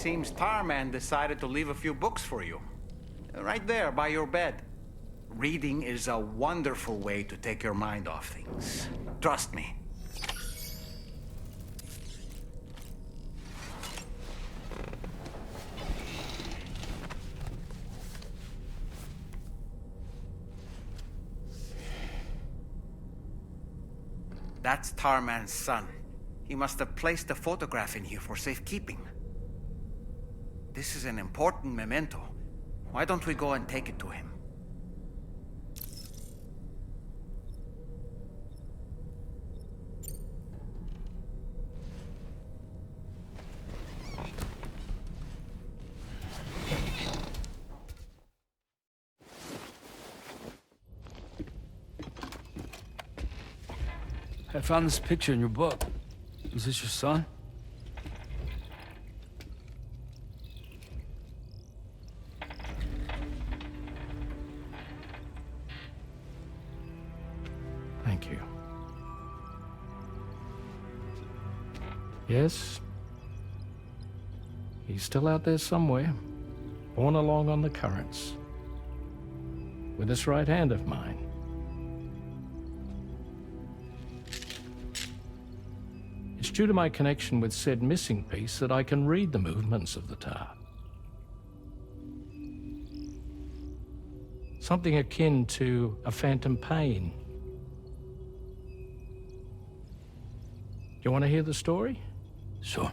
seems Tarman decided to leave a few books for you. Right there, by your bed. Reading is a wonderful way to take your mind off things. Trust me. That's Tarman's son. He must have placed a photograph in here for safekeeping. This is an important memento. Why don't we go and take it to him? I found this picture in your book. Is this your son? Thank you. Yes. He's still out there somewhere, borne along on the currents, with this right hand of mine. It's due to my connection with said missing piece that I can read the movements of the tar. Something akin to a phantom pain. Do you want to hear the story? Sure.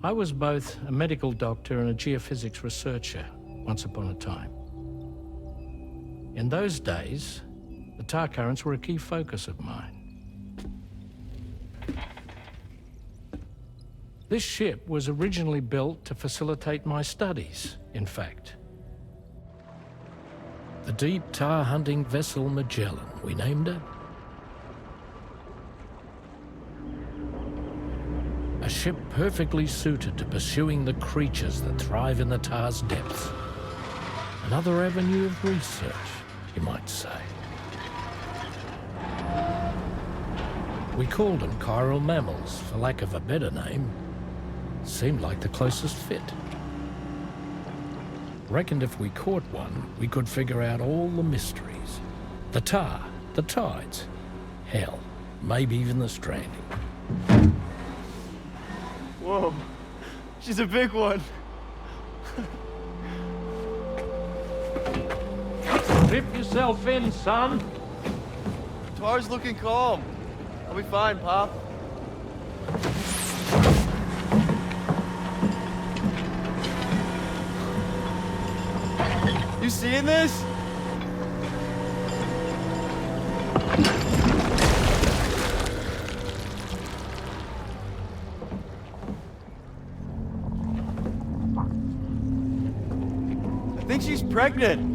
I was both a medical doctor and a geophysics researcher once upon a time. In those days, the tar currents were a key focus of mine. This ship was originally built to facilitate my studies, in fact. The deep tar hunting vessel Magellan, we named it. A ship perfectly suited to pursuing the creatures that thrive in the tar's depths. Another avenue of research, you might say. We called them chiral mammals, for lack of a better name. Seemed like the closest fit. Reckoned if we caught one, we could figure out all the mysteries. The tar, the tides, hell, maybe even the stranding. Whoa, she's a big one. Dip yourself in, son. Tar's looking calm. I'll be fine, Pop. You seeing this? I think she's pregnant.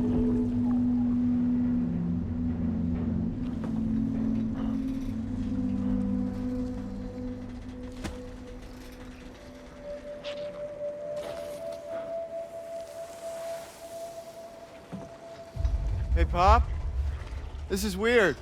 Hey, Pop. This is weird.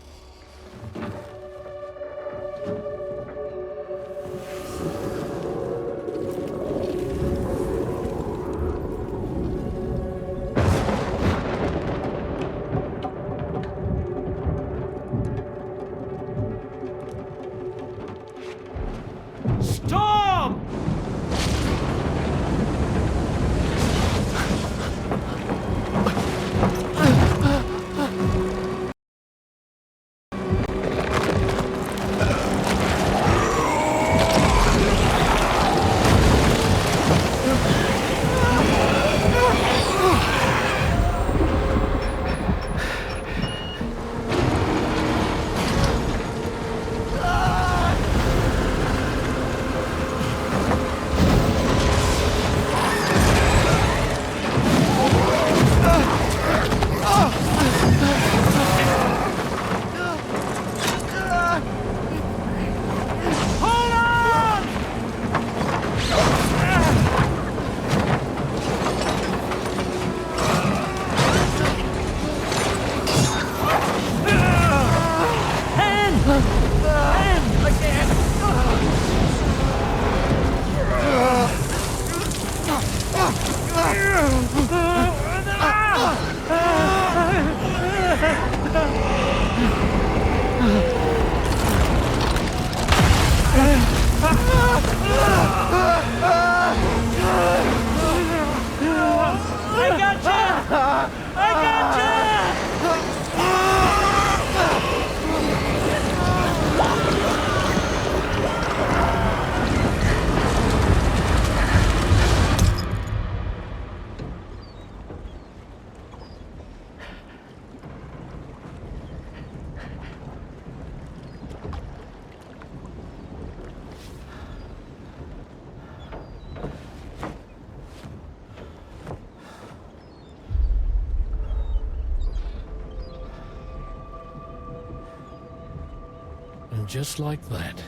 And just like that,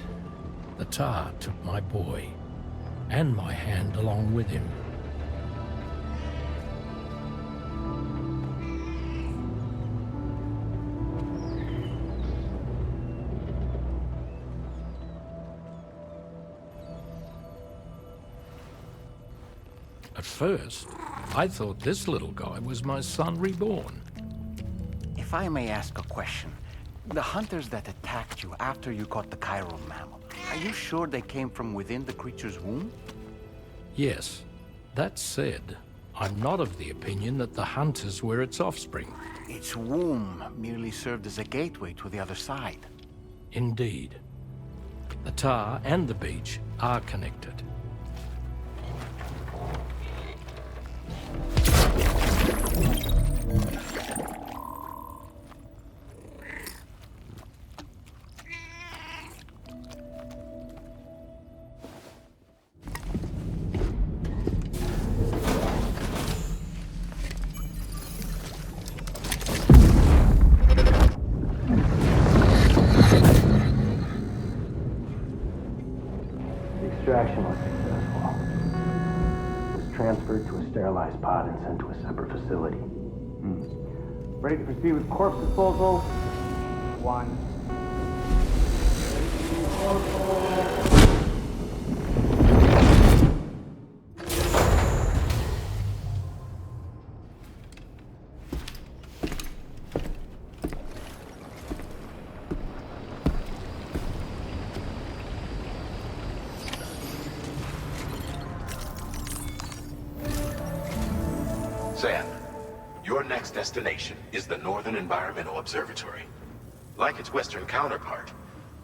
the tar took my boy, and my hand along with him. At first, I thought this little guy was my son reborn. If I may ask a question, the hunters that attacked you after you caught the chiral mammal, are you sure they came from within the creature's womb? Yes. That said, I'm not of the opinion that the hunters were its offspring. Its womb merely served as a gateway to the other side. Indeed. The tar and the beach are connected. Extraction was successful. It was transferred to a sterilized pod and sent to a separate facility. Ready to proceed with corpse disposal? 1. Sam, your next destination is the Northern Environmental Observatory. Like its western counterpart,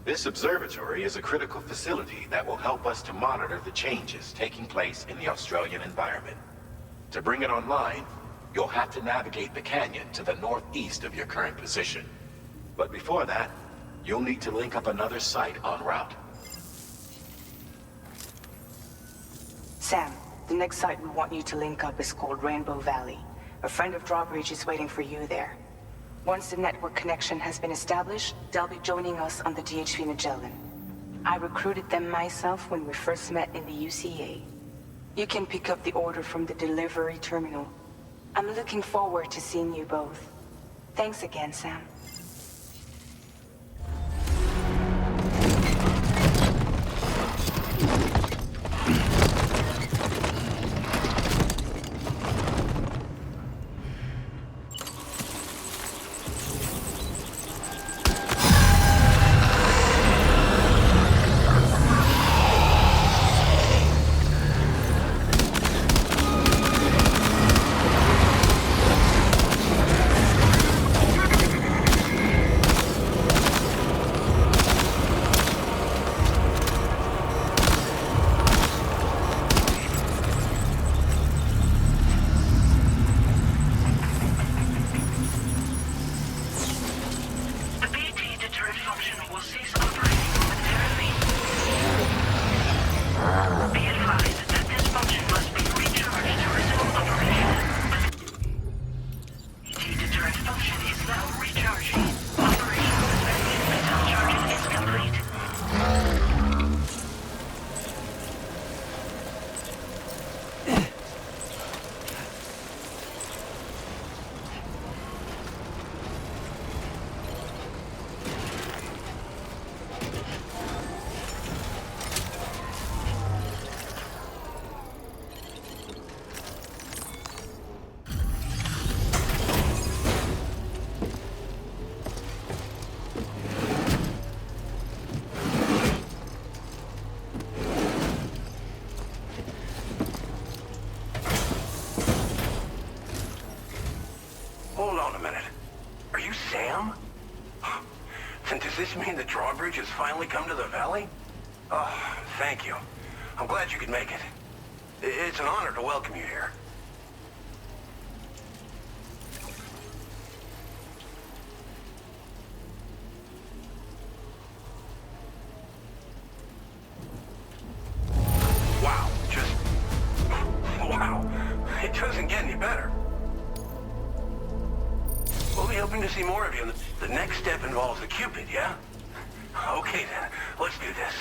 this observatory is a critical facility that will help us to monitor the changes taking place in the Australian environment. To bring it online, you'll have to navigate the canyon to the northeast of your current position. But before that, you'll need to link up another site en route. Sam, the next site we want you to link up is called Rainbow Valley. A friend of Drawbridge is waiting for you there. Once the network connection has been established, they'll be joining us on the DHP Magellan. I recruited them myself when we first met in the UCA. You can pick up the order from the delivery terminal. I'm looking forward to seeing you both. Thanks again, Sam. on a minute. Are you Sam? Then does this mean the drawbridge has finally come to the valley? Oh, thank you. I'm glad you could make it. It's an honor to welcome you here. Wow, wow. It doesn't get any better. We'll be hoping to see more of you. The next step involves the Cupid, yeah? Okay then, let's do this.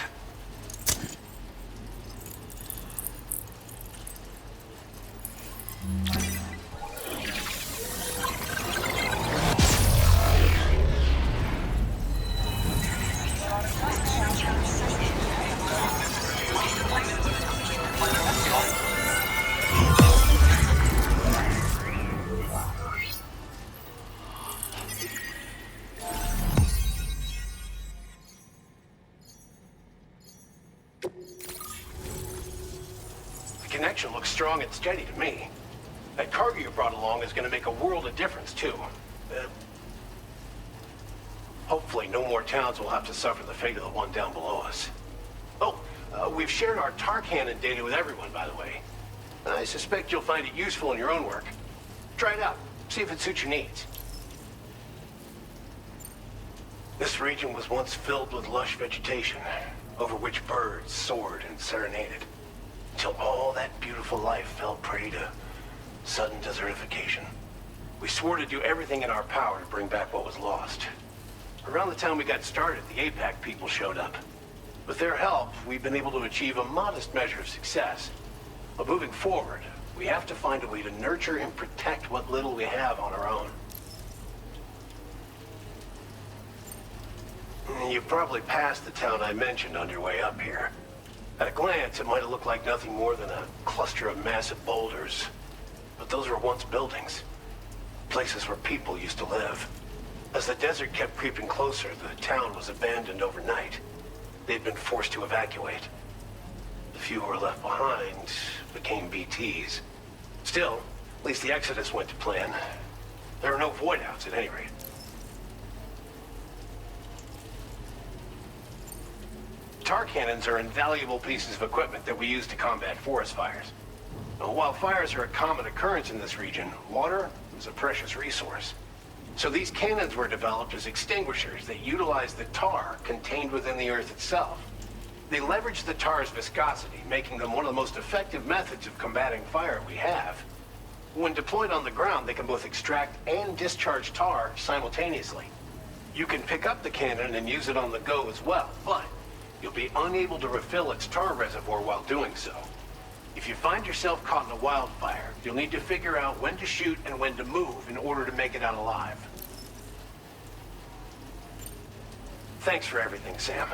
The connection looks strong and steady to me. That cargo you brought along is going to make a world of difference, too. Hopefully no more towns will have to suffer the fate of the one down below us. Oh, we've shared our tar cannon data with everyone, by the way. I suspect you'll find it useful in your own work. Try it out. See if it suits your needs. This region was once filled with lush vegetation, over which birds soared and serenaded, until all that beautiful life fell prey to sudden desertification. We swore to do everything in our power to bring back what was lost. Around the time we got started, the APAC people showed up. With their help, we've been able to achieve a modest measure of success. But moving forward, we have to find a way to nurture and protect what little we have on our own. You've probably passed the town I mentioned on your way up here. At a glance, it might have looked like nothing more than a cluster of massive boulders. But those were once buildings. Places where people used to live. As the desert kept creeping closer, the town was abandoned overnight. They'd been forced to evacuate. The few who were left behind became BTs. Still, at least the exodus went to plan. There are no void-outs at any rate. Tar cannons are invaluable pieces of equipment that we use to combat forest fires. Now, while fires are a common occurrence in this region, water is a precious resource. So these cannons were developed as extinguishers that utilize the tar contained within the earth itself. They leverage the tar's viscosity, making them one of the most effective methods of combating fire we have. When deployed on the ground, they can both extract and discharge tar simultaneously. You can pick up the cannon and use it on the go as well, but you'll be unable to refill its tar reservoir while doing so. If you find yourself caught in a wildfire, you'll need to figure out when to shoot and when to move in order to make it out alive. Thanks for everything, Sam.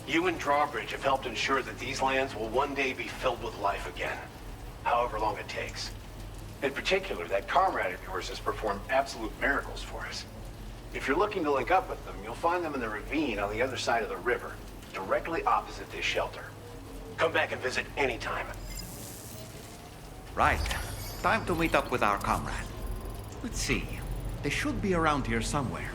You and Drawbridge have helped ensure that these lands will one day be filled with life again, however long it takes. In particular, that comrade of yours has performed absolute miracles for us. If you're looking to link up with them, you'll find them in the ravine on the other side of the river, directly opposite this shelter. Come back and visit anytime. Right. Time to meet up with our comrade. Let's see. They should be around here somewhere.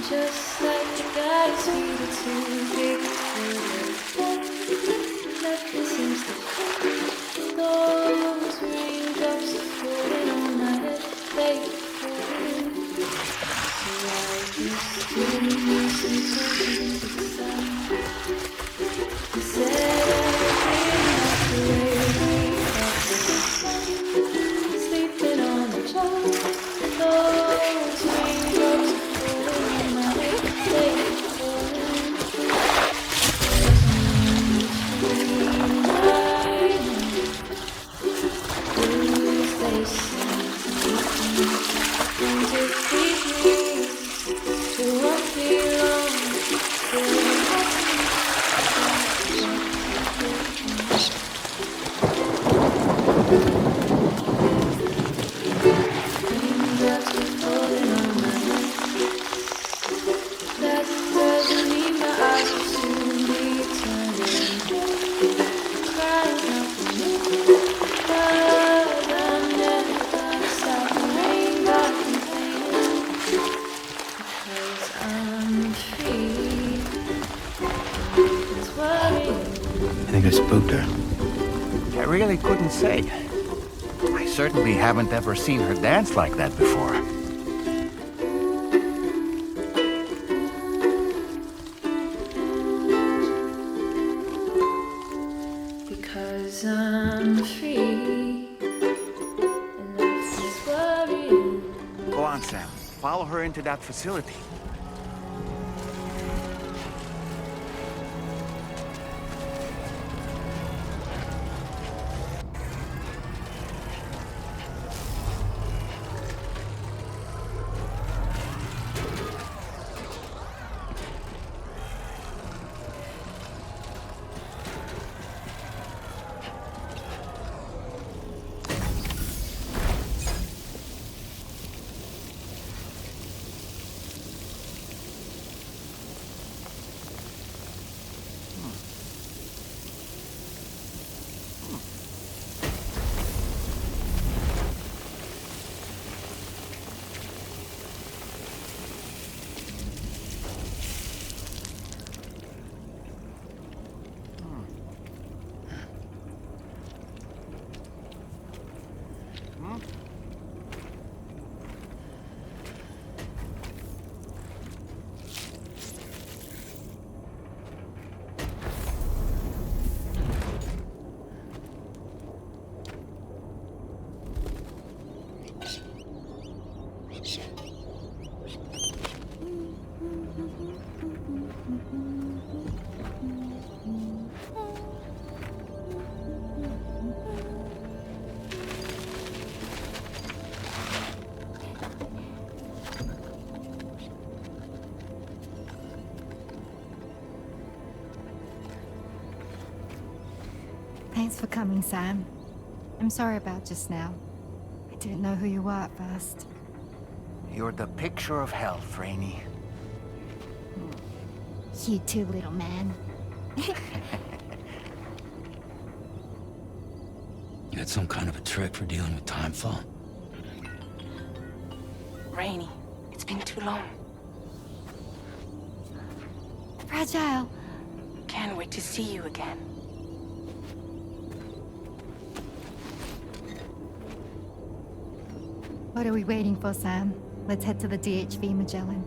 Just like you gotta see the two big nothing seems to fit. Those raindrops are falling on my head, they falling. So I just didn't listen to the sound. He said everything not the way we felt. Sleeping on the job. Those raindrops are falling on my head, they falling. Blues they sing to me, and to keep me to one thing. have spooked her? I really couldn't say. I certainly haven't ever seen her dance like that before. Because I'm free and nothing's worrying. Go on, Sam. Follow her into that facility. Thanks for coming, Sam. I'm sorry about just now. I didn't know who you were at first. You're the picture of health, Rainey. You too, little man. You had some kind of a trick for dealing with timefall? Rainey, it's been too long. Fragile. Can't wait to see you again. What are we waiting for, Sam? Let's head to the DHV Magellan.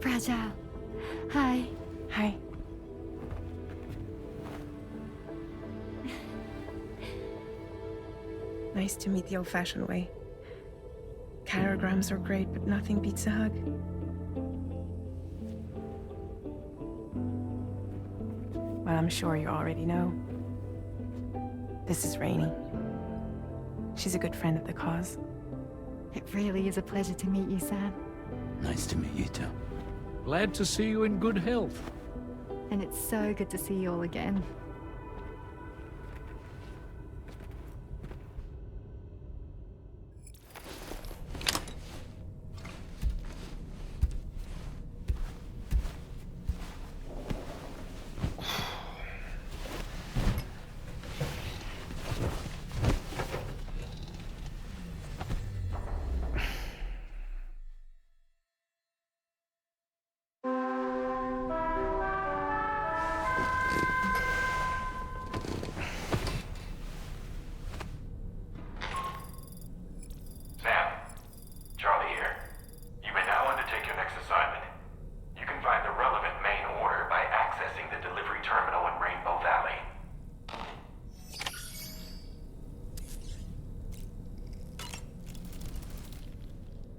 Fragile. Hi. Hi. Nice to meet the old-fashioned way. Carograms are great, but nothing beats a hug. Well, I'm sure you already know. This is Rainey. She's a good friend of the cause. It really is a pleasure to meet you, Sam. Nice to meet you too. Glad to see you in good health. And it's so good to see you all again.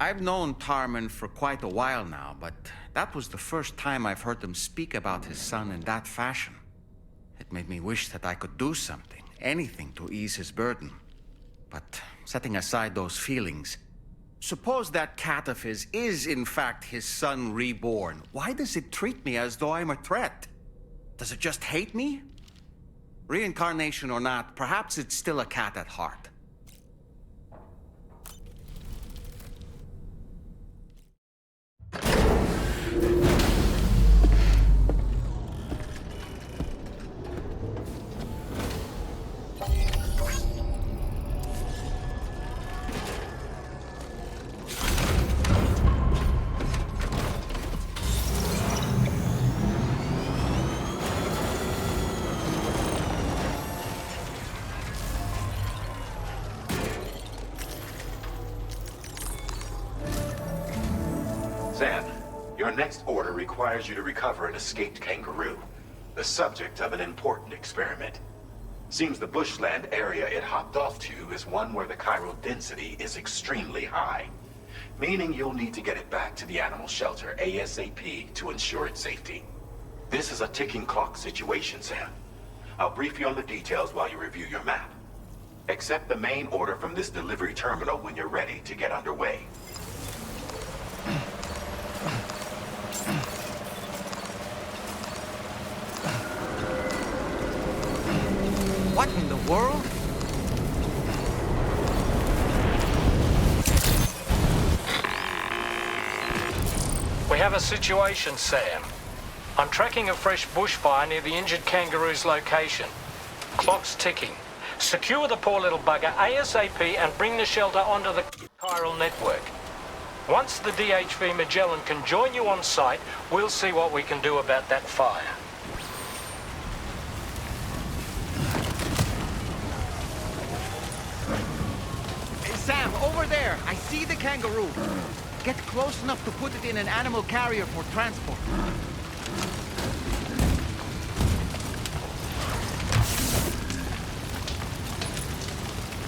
I've known Tarman for quite a while now, but that was the first time I've heard him speak about his son in that fashion. It made me wish that I could do something, anything to ease his burden. But setting aside those feelings, suppose that cat of his is in fact his son reborn. Why does it treat me as though I'm a threat? Does it just hate me? Reincarnation or not, perhaps it's still a cat at heart. Our next order requires you to recover an escaped kangaroo, the subject of an important experiment. Seems the bushland area it hopped off to is one where the chiral density is extremely high, meaning you'll need to get it back to the animal shelter ASAP to ensure its safety. This is a ticking clock situation, Sam. I'll brief you on the details while you review your map. Accept the main order from this delivery terminal when you're ready to get underway. What in the world? We have a situation, Sam. I'm tracking a fresh bushfire near the injured kangaroo's location. Clock's ticking. Secure the poor little bugger ASAP and bring the shelter onto the chiral network. Once the DHV Magellan can join you on site, we'll see what we can do about that fire. Hey, Sam, over there! I see the kangaroo! Get close enough to put it in an animal carrier for transport.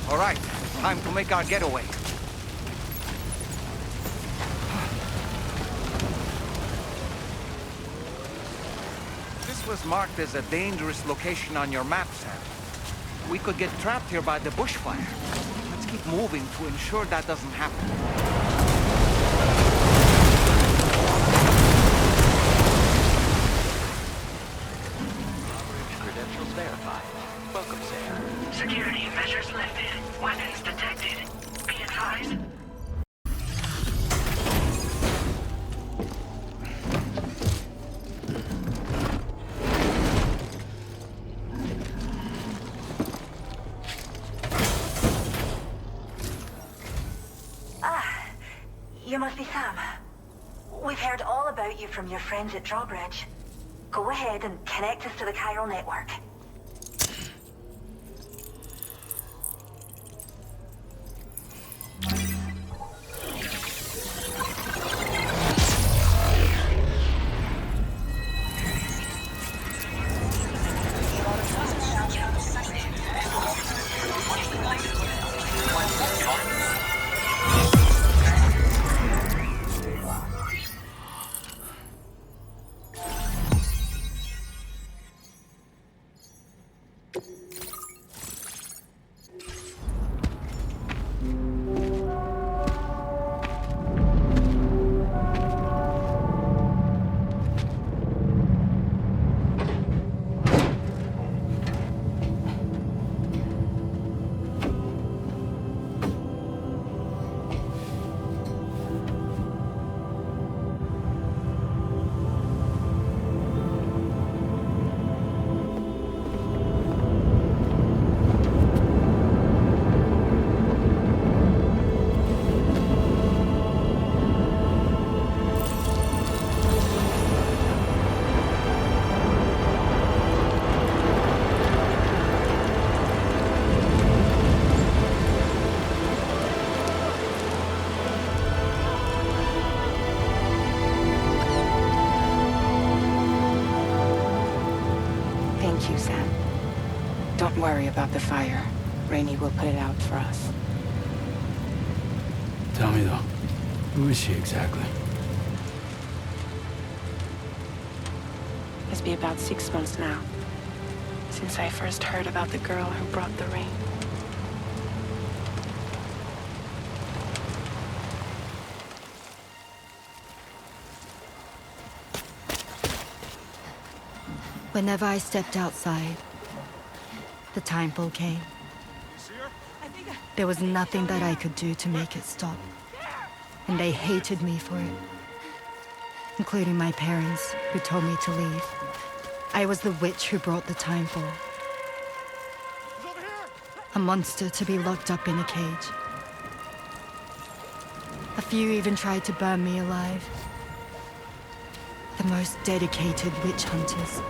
All right, time to make our getaway. This was marked as a dangerous location on your map, Sam. We could get trapped here by the bushfire. Let's keep moving to ensure that doesn't happen. Credentials verified. Welcome, Sam. Security measures lifted. Weapons detected. Be advised. You must be Sam. We've heard all about you from your friends at Drawbridge. Go ahead and connect us to the chiral network. Thank you, Sam. Don't worry about the fire. Rainey will put it out for us. Tell me though, who is she exactly? It's been about 6 months now, since I first heard about the girl who brought the rain. Whenever I stepped outside, the timefall came. There was nothing that I could do to make it stop. And they hated me for it. Including my parents, who told me to leave. I was the witch who brought the timefall. A monster to be locked up in a cage. A few even tried to burn me alive. The most dedicated witch hunters.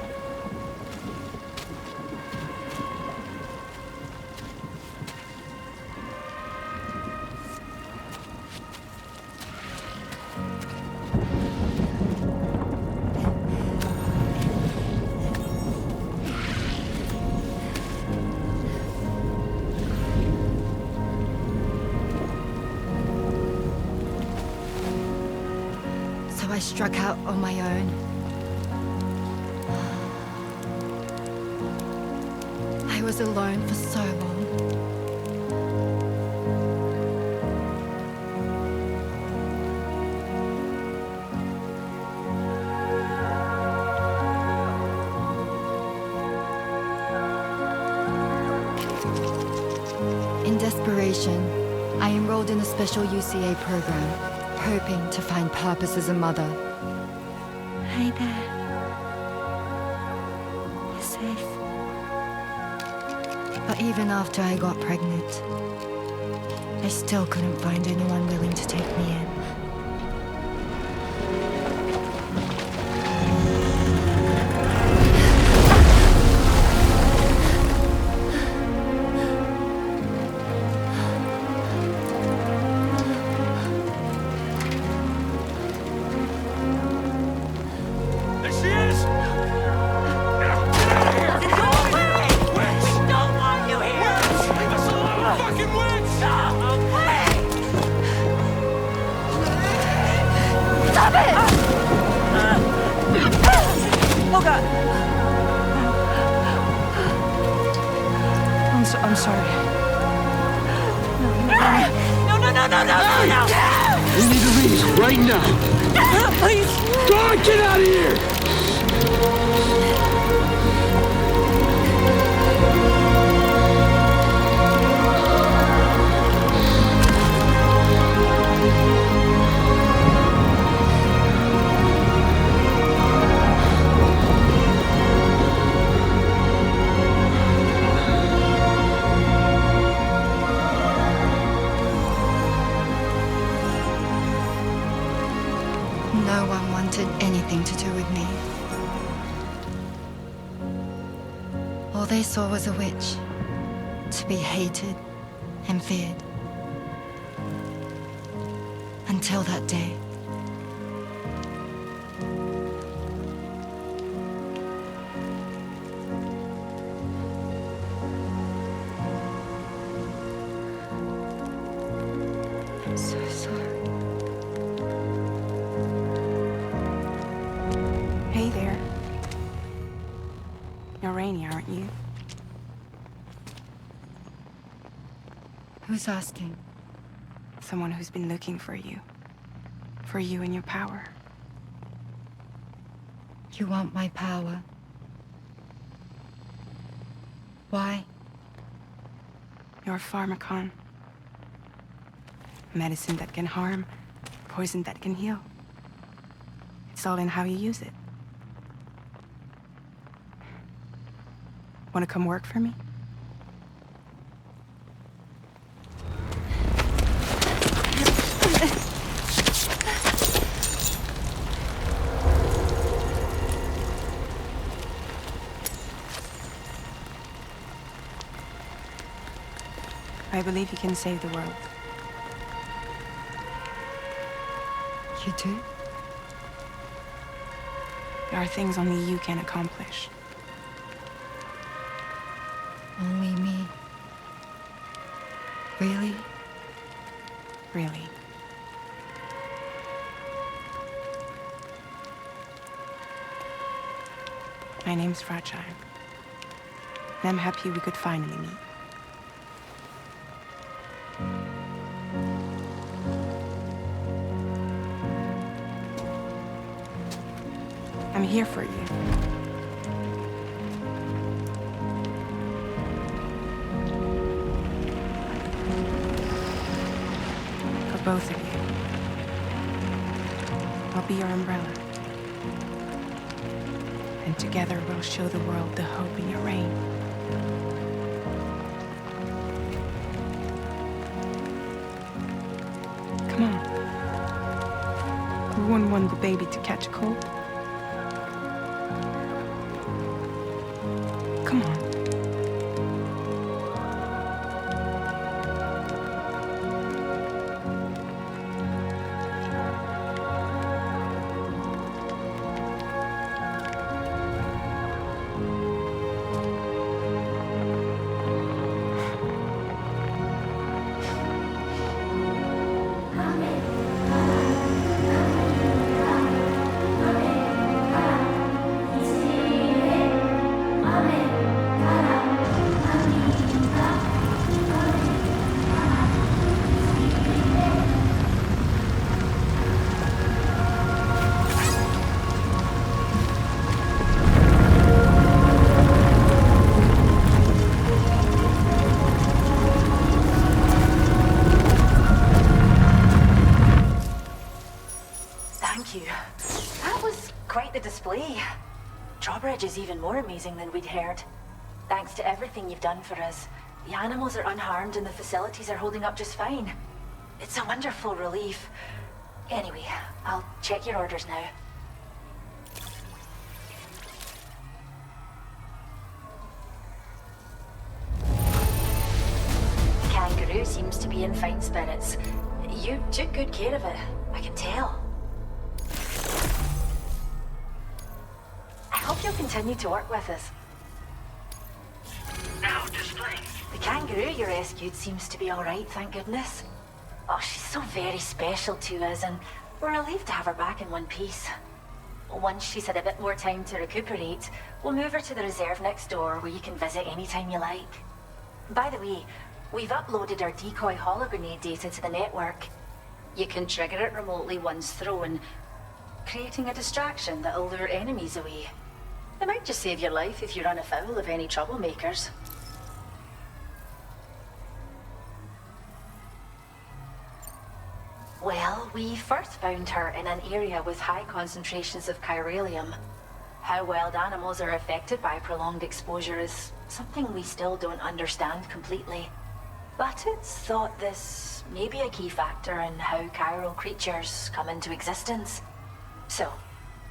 I struck out on my own. I was alone for so long. In desperation, I enrolled in a special UCA program, hoping to find purpose as a mother. Hi there. You're safe. But even after I got pregnant, I still couldn't find anyone willing to take me in. I'm sorry. No! We need to leave right now. Please! God, get out of here! No one wanted anything to do with me. All they saw was a witch, to be hated and feared. Until that day. I'm so sorry. Hey there. You're Rainy, aren't you? Who's asking? Someone who's been looking for you. For you and your power. You want my power? Why? You're a pharmacon. Medicine that can harm, poison that can heal. It's all in how you use it. Want to come work for me? I believe you can save the world. You do? There are things only you can accomplish. Only me. Really? Really. My name's Fragile. And I'm happy we could finally meet. I'm here for you. For both of you. I'll be your umbrella. And together we'll show the world the hope in your reign. Come on. Who wouldn't want the baby to catch a cold? Come on. Drawbridge is even more amazing than we'd heard. Thanks to everything you've done for us, the animals are unharmed and the facilities are holding up just fine. It's a wonderful relief. Anyway, I'll check your orders now. Kangaroo seems to be in fine spirits. You took good care of it, I can tell. I hope you'll continue to work with us. Now displaying. The kangaroo you rescued seems to be alright, thank goodness. Oh, she's so very special to us, and we're relieved to have her back in one piece. Once she's had a bit more time to recuperate, we'll move her to the reserve next door where you can visit anytime you like. By the way, we've uploaded our decoy hologrenade data to the network. You can trigger it remotely once thrown, creating a distraction that'll lure enemies away. It might just save your life if you run afoul of any troublemakers. Well, we first found her in an area with high concentrations of chiralium. How wild animals are affected by prolonged exposure is something we still don't understand completely. But it's thought this may be a key factor in how chiral creatures come into existence. So,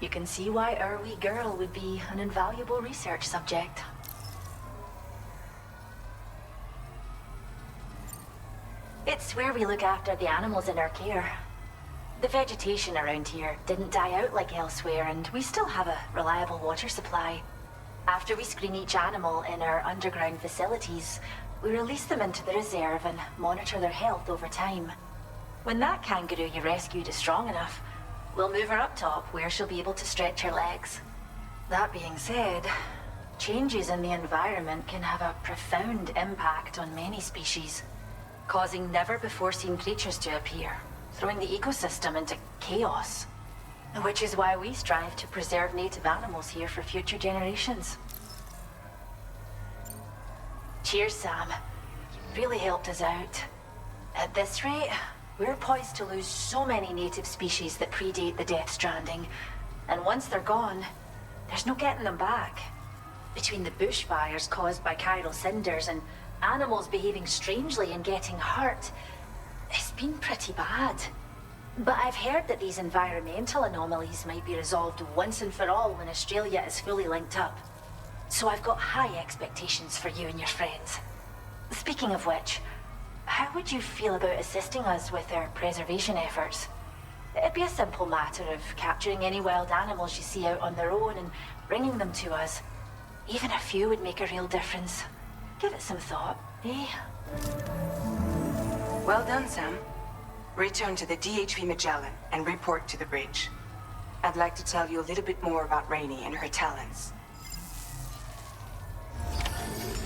you can see why our wee girl would be an invaluable research subject. It's where we look after the animals in our care. The vegetation around here didn't die out like elsewhere, and we still have a reliable water supply. After we screen each animal in our underground facilities, we release them into the reserve and monitor their health over time. When that kangaroo you rescued is strong enough, we'll move her up top where she'll be able to stretch her legs. That being said, changes in the environment can have a profound impact on many species, causing never-before-seen creatures to appear, throwing the ecosystem into chaos. Which is why we strive to preserve native animals here for future generations. Cheers, Sam. You really helped us out. At this rate, we're poised to lose so many native species that predate the Death Stranding. And once they're gone, there's no getting them back. Between the bushfires caused by chiral cinders and animals behaving strangely and getting hurt, it's been pretty bad. But I've heard that these environmental anomalies might be resolved once and for all when Australia is fully linked up. So I've got high expectations for you and your friends. Speaking of which, how would you feel about assisting us with our preservation efforts? It'd be a simple matter of capturing any wild animals you see out on their own and bringing them to us. Even a few would make a real difference. Give it some thought, eh? Well done, Sam. Return to the DHV Magellan and report to the bridge. I'd like to tell you a little bit more about Rainey and her talents.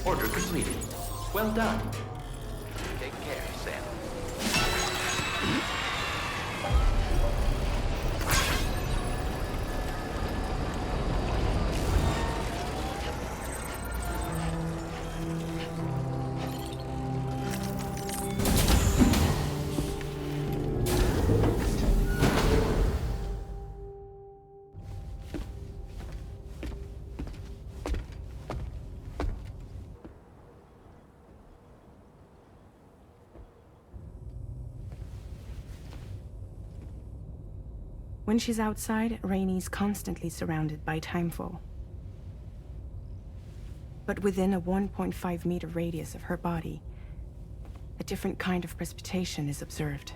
Order completed. Well done. Take care, Sam. When she's outside, Rainey's constantly surrounded by timefall. But within a 1.5-meter radius of her body, a different kind of precipitation is observed.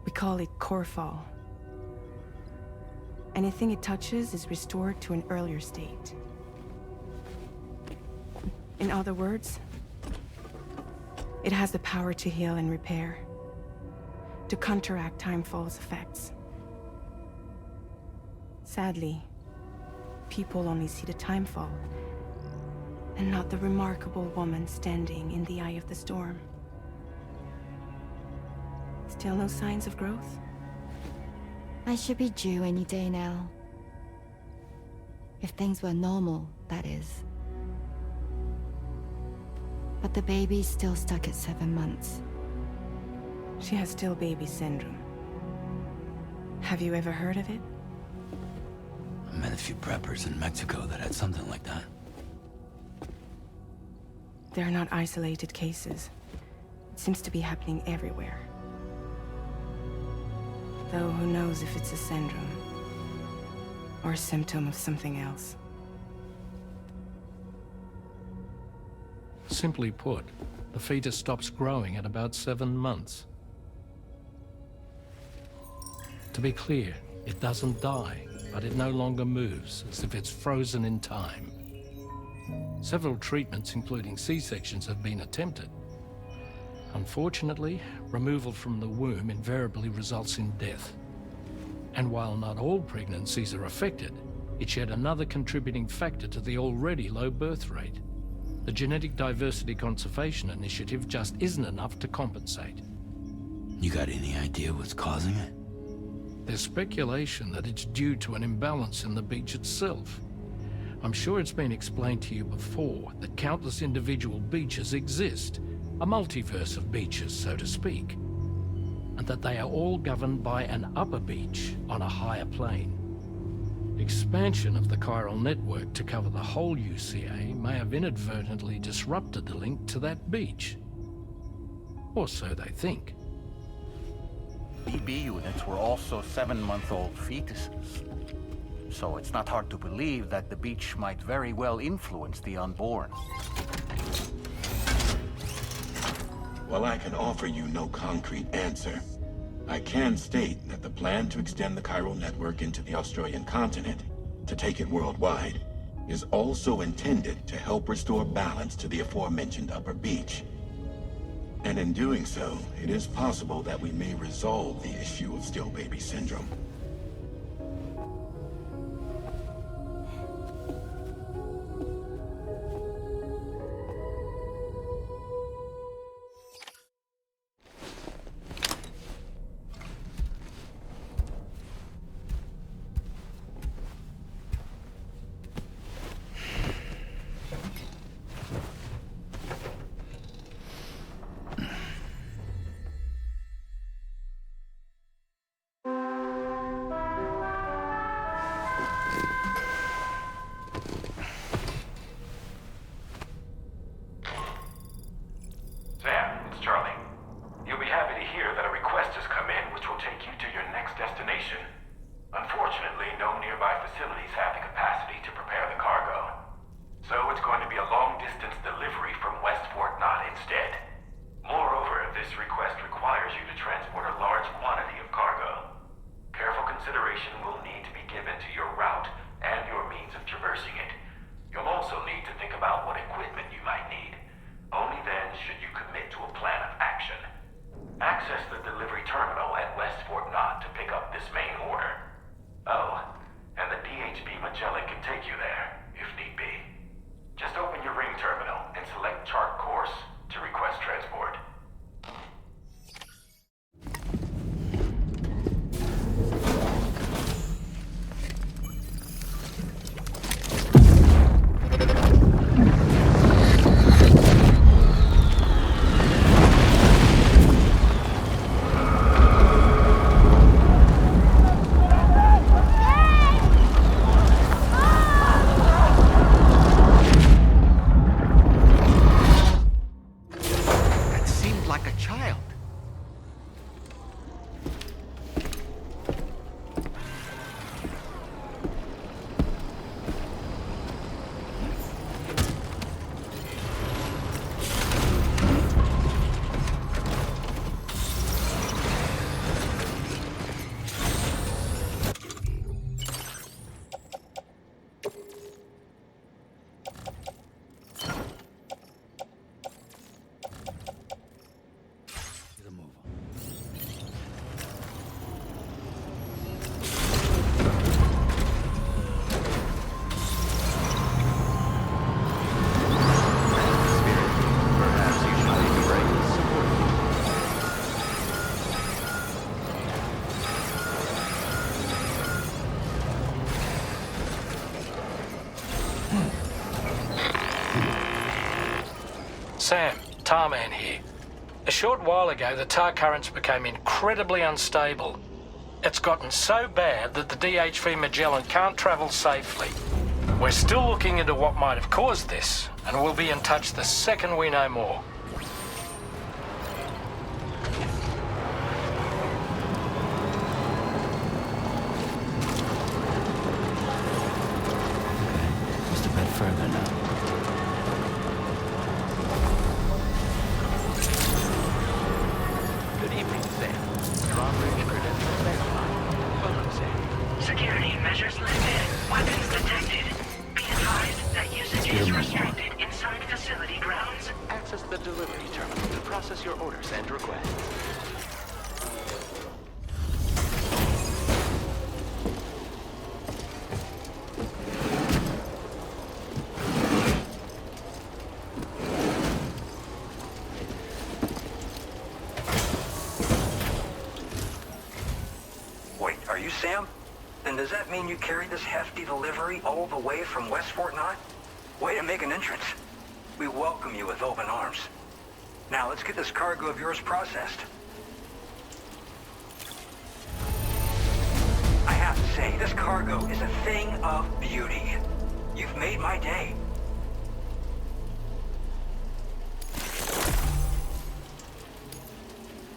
We call it core fall. Anything it touches is restored to an earlier state. In other words, it has the power to heal and repair, to counteract timefall's effects. Sadly, people only see the timefall, and not the remarkable woman standing in the eye of the storm. Still no signs of growth? I should be due any day now. If things were normal, that is. But the baby's still stuck at 7 months. She has still baby syndrome. Have you ever heard of it? I met a few preppers in Mexico that had something like that. They're not isolated cases. It seems to be happening everywhere. Though who knows if it's a syndrome or a symptom of something else. Simply put, the fetus stops growing at about 7 months. To be clear, it doesn't die, but it no longer moves, as if it's frozen in time. Several treatments, including C-sections, have been attempted. Unfortunately, removal from the womb invariably results in death. And while not all pregnancies are affected, it's yet another contributing factor to the already low birth rate. The Genetic Diversity Conservation Initiative just isn't enough to compensate. You got any idea what's causing it? There's speculation that it's due to an imbalance in the beach itself. I'm sure it's been explained to you before that countless individual beaches exist, a multiverse of beaches, so to speak, and that they are all governed by an upper beach on a higher plane. Expansion of the chiral network to cover the whole UCA may have inadvertently disrupted the link to that beach. Or so they think. BB units were also 7-month-old fetuses. So it's not hard to believe that the beach might very well influence the unborn. While I can offer you no concrete answer, I can state that the plan to extend the chiral network into the Australian continent, to take it worldwide, is also intended to help restore balance to the aforementioned upper beach. And in doing so, it is possible that we may resolve the issue of still baby syndrome. Sam, Tarman here. A short while ago, the tar currents became incredibly unstable. It's gotten so bad that the DHV Magellan can't travel safely. We're still looking into what might have caused this, and we'll be in touch the second we know more. Just a bit further now. Good evening, Sam. Drawbridge credential verified. Welcome, Sam. Security measures lifted. Weapons detected. Be advised that usage is restricted inside facility grounds. Access the delivery terminal to process your orders and requests. Wait, are you Sam? Then does that mean you carried this hefty delivery all the way from West Fort Knott? Way to make an entrance. We welcome you with open arms. Now let's get this cargo of yours processed. I have to say, this cargo is a thing of beauty. You've made my day.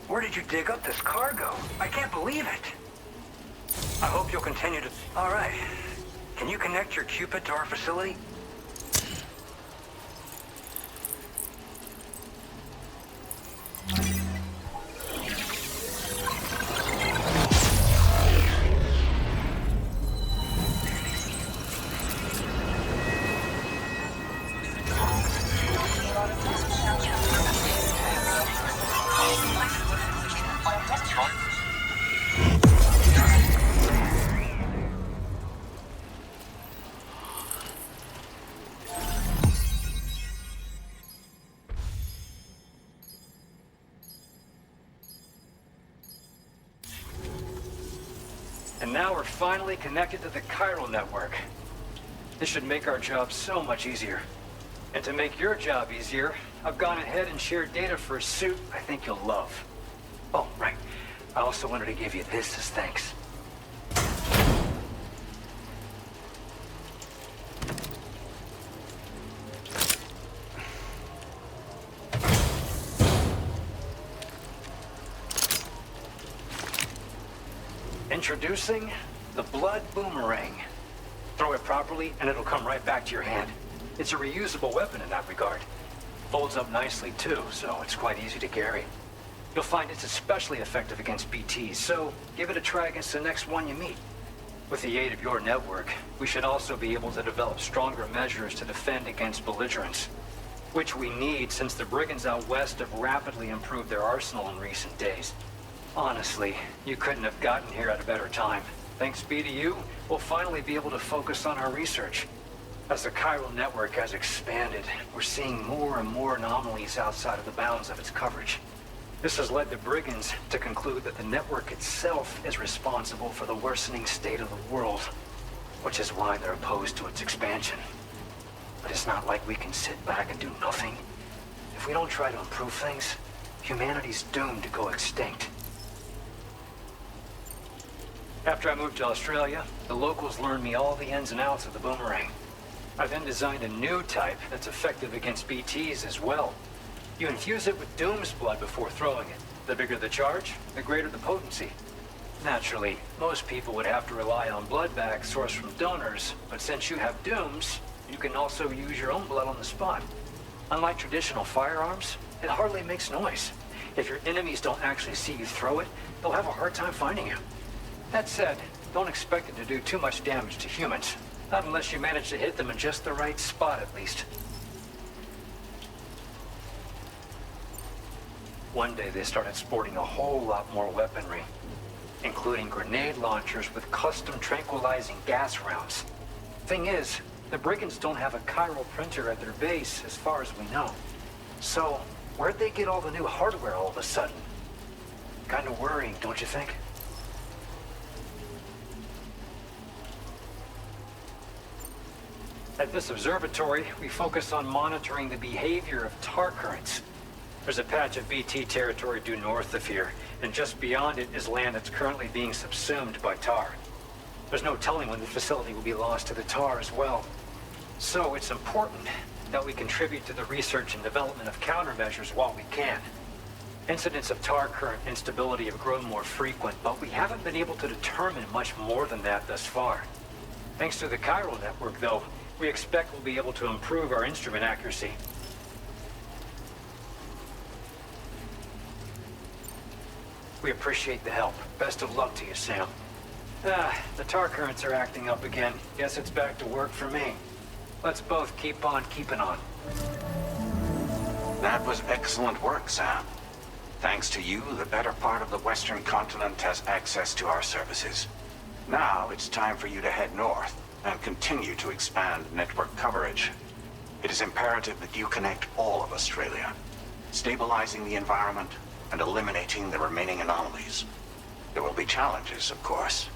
Where did you dig up this cargo? I can't believe it. I hope you'll continue to... All right. Can you connect your Cupid to our facility? And now we're finally connected to the chiral network. This should make our job so much easier. And to make your job easier, I've gone ahead and shared data for a suit I think you'll love. Oh, right. I also wanted to give you this as thanks. Introducing the Blood Boomerang. Throw it properly and it'll come right back to your hand. It's a reusable weapon in that regard. Folds up nicely too, so it's quite easy to carry. You'll find it's especially effective against BTs, so give it a try against the next one you meet. With the aid of your network, we should also be able to develop stronger measures to defend against belligerents, which we need since the brigands out west have rapidly improved their arsenal in recent days. Honestly, you couldn't have gotten here at a better time. Thanks be to you, we'll finally be able to focus on our research. As the chiral network has expanded, we're seeing more and more anomalies outside of the bounds of its coverage. This has led the brigands to conclude that the network itself is responsible for the worsening state of the world, which is why they're opposed to its expansion. But it's not like we can sit back and do nothing. If we don't try to improve things, humanity's doomed to go extinct. After I moved to Australia, the locals learned me all the ins and outs of the boomerang. I then designed a new type that's effective against BTs as well. You infuse it with Doom's blood before throwing it. The bigger the charge, the greater the potency. Naturally, most people would have to rely on blood bags sourced from donors, but since you have Doom's, you can also use your own blood on the spot. Unlike traditional firearms, it hardly makes noise. If your enemies don't actually see you throw it, they'll have a hard time finding you. That said, don't expect it to do too much damage to humans. Not unless you manage to hit them in just the right spot, at least. One day they started sporting a whole lot more weaponry, including grenade launchers with custom tranquilizing gas rounds. Thing is, the brigands don't have a chiral printer at their base, as far as we know. So, where'd they get all the new hardware all of a sudden? Kind of worrying, don't you think? At this observatory, we focus on monitoring the behavior of tar currents. There's a patch of BT territory due north of here, and just beyond it is land that's currently being subsumed by tar. There's no telling when the facility will be lost to the tar as well. So it's important that we contribute to the research and development of countermeasures while we can. Incidents of tar current instability have grown more frequent, but we haven't been able to determine much more than that thus far. Thanks to the chiral network, though, we expect we'll be able to improve our instrument accuracy. We appreciate the help. Best of luck to you, Sam. The tar currents are acting up again. Guess it's back to work for me. Let's both keep on keeping on. That was excellent work, Sam. Thanks to you, the better part of the Western continent has access to our services. Now it's time for you to head north and continue to expand network coverage. It is imperative that you connect all of Australia, stabilizing the environment and eliminating the remaining anomalies. There will be challenges, of course,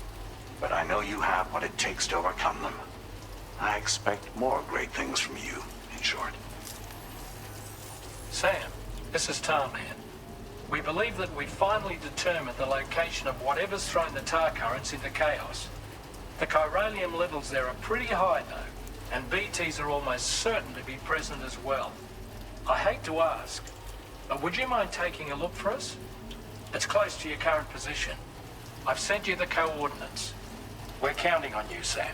but I know you have what it takes to overcome them. I expect more great things from you, in short. Sam, this is Tarman. We believe that we finally determined the location of whatever's thrown the tar currents into chaos. The chiralium levels there are pretty high, though, and BTs are almost certain to be present as well. I hate to ask, but would you mind taking a look for us? It's close to your current position. I've sent you the coordinates. We're counting on you, Sam.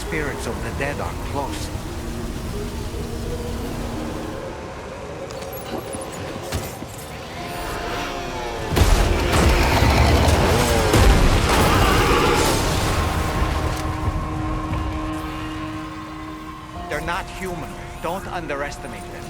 spirits of the dead are close. They're not human. Don't underestimate them.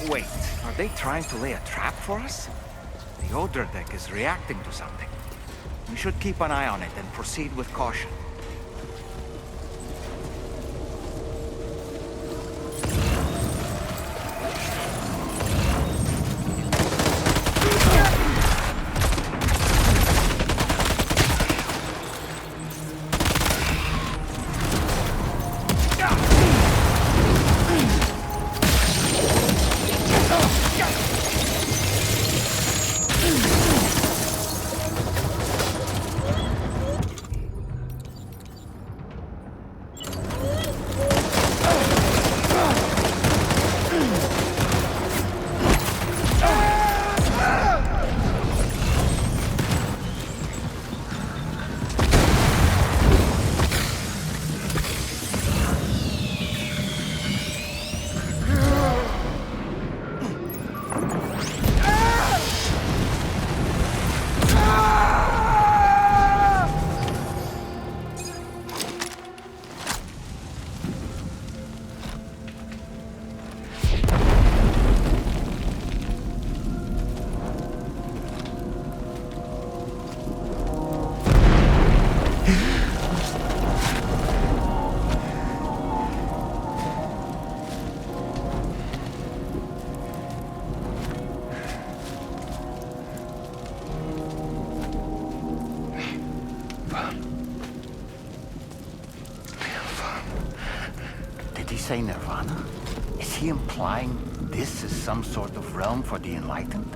Wait, are they trying to lay a trap for us? The Odor deck is reacting to something. We should keep an eye on it and proceed with caution. Say Nirvana? Is he implying this is some sort of realm for the enlightened?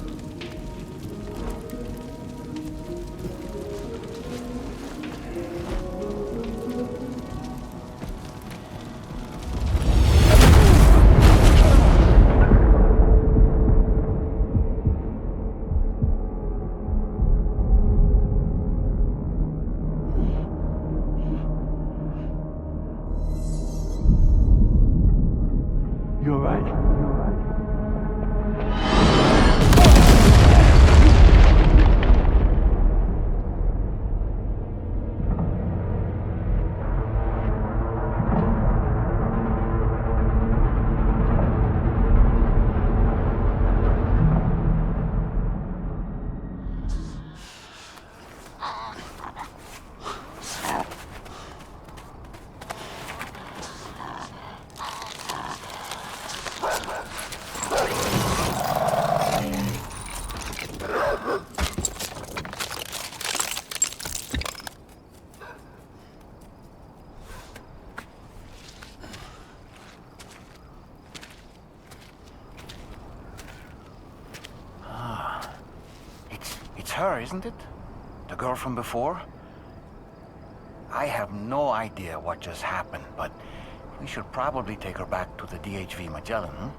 Her, isn't it? The girl from before? I have no idea what just happened, but we should probably take her back to the DHV Magellan, huh?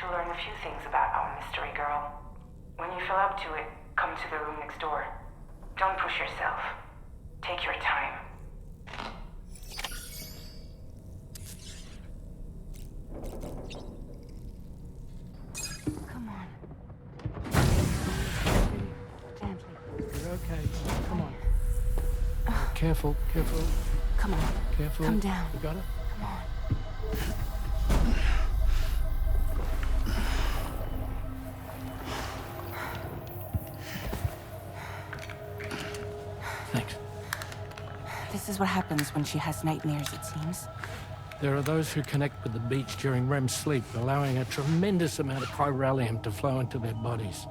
to learn a few things about our mystery girl. When you feel up to it, come to the room next door. Don't push yourself. Take your time. Come on. Gently. You're okay. Come on. Careful, careful. Come on. Careful. Come down. You got it? Come on. Thanks. This is what happens when she has nightmares, it seems. There are those who connect with the beach during REM sleep, allowing a tremendous amount of chiralium to flow into their bodies.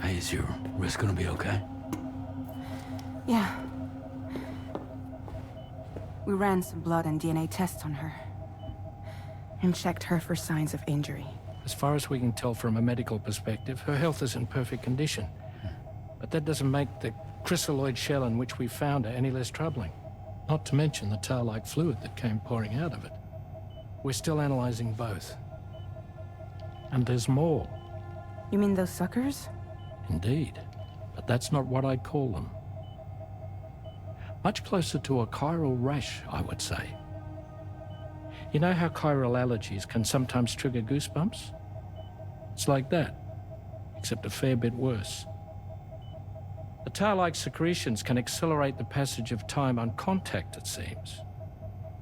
Hey, is your wrist gonna be okay? Yeah. We ran some blood and DNA tests on her. And checked her for signs of injury. As far as we can tell from a medical perspective, her health is in perfect condition. But that doesn't make the chrysaloid shell in which we found her any less troubling. Not to mention the tar-like fluid that came pouring out of it. We're still analyzing both. And there's more. You mean those suckers? Indeed. But that's not what I'd call them. Much closer to a chiral rash, I would say. You know how chiral allergies can sometimes trigger goosebumps? It's like that, except a fair bit worse. The tar-like secretions can accelerate the passage of time on contact, it seems.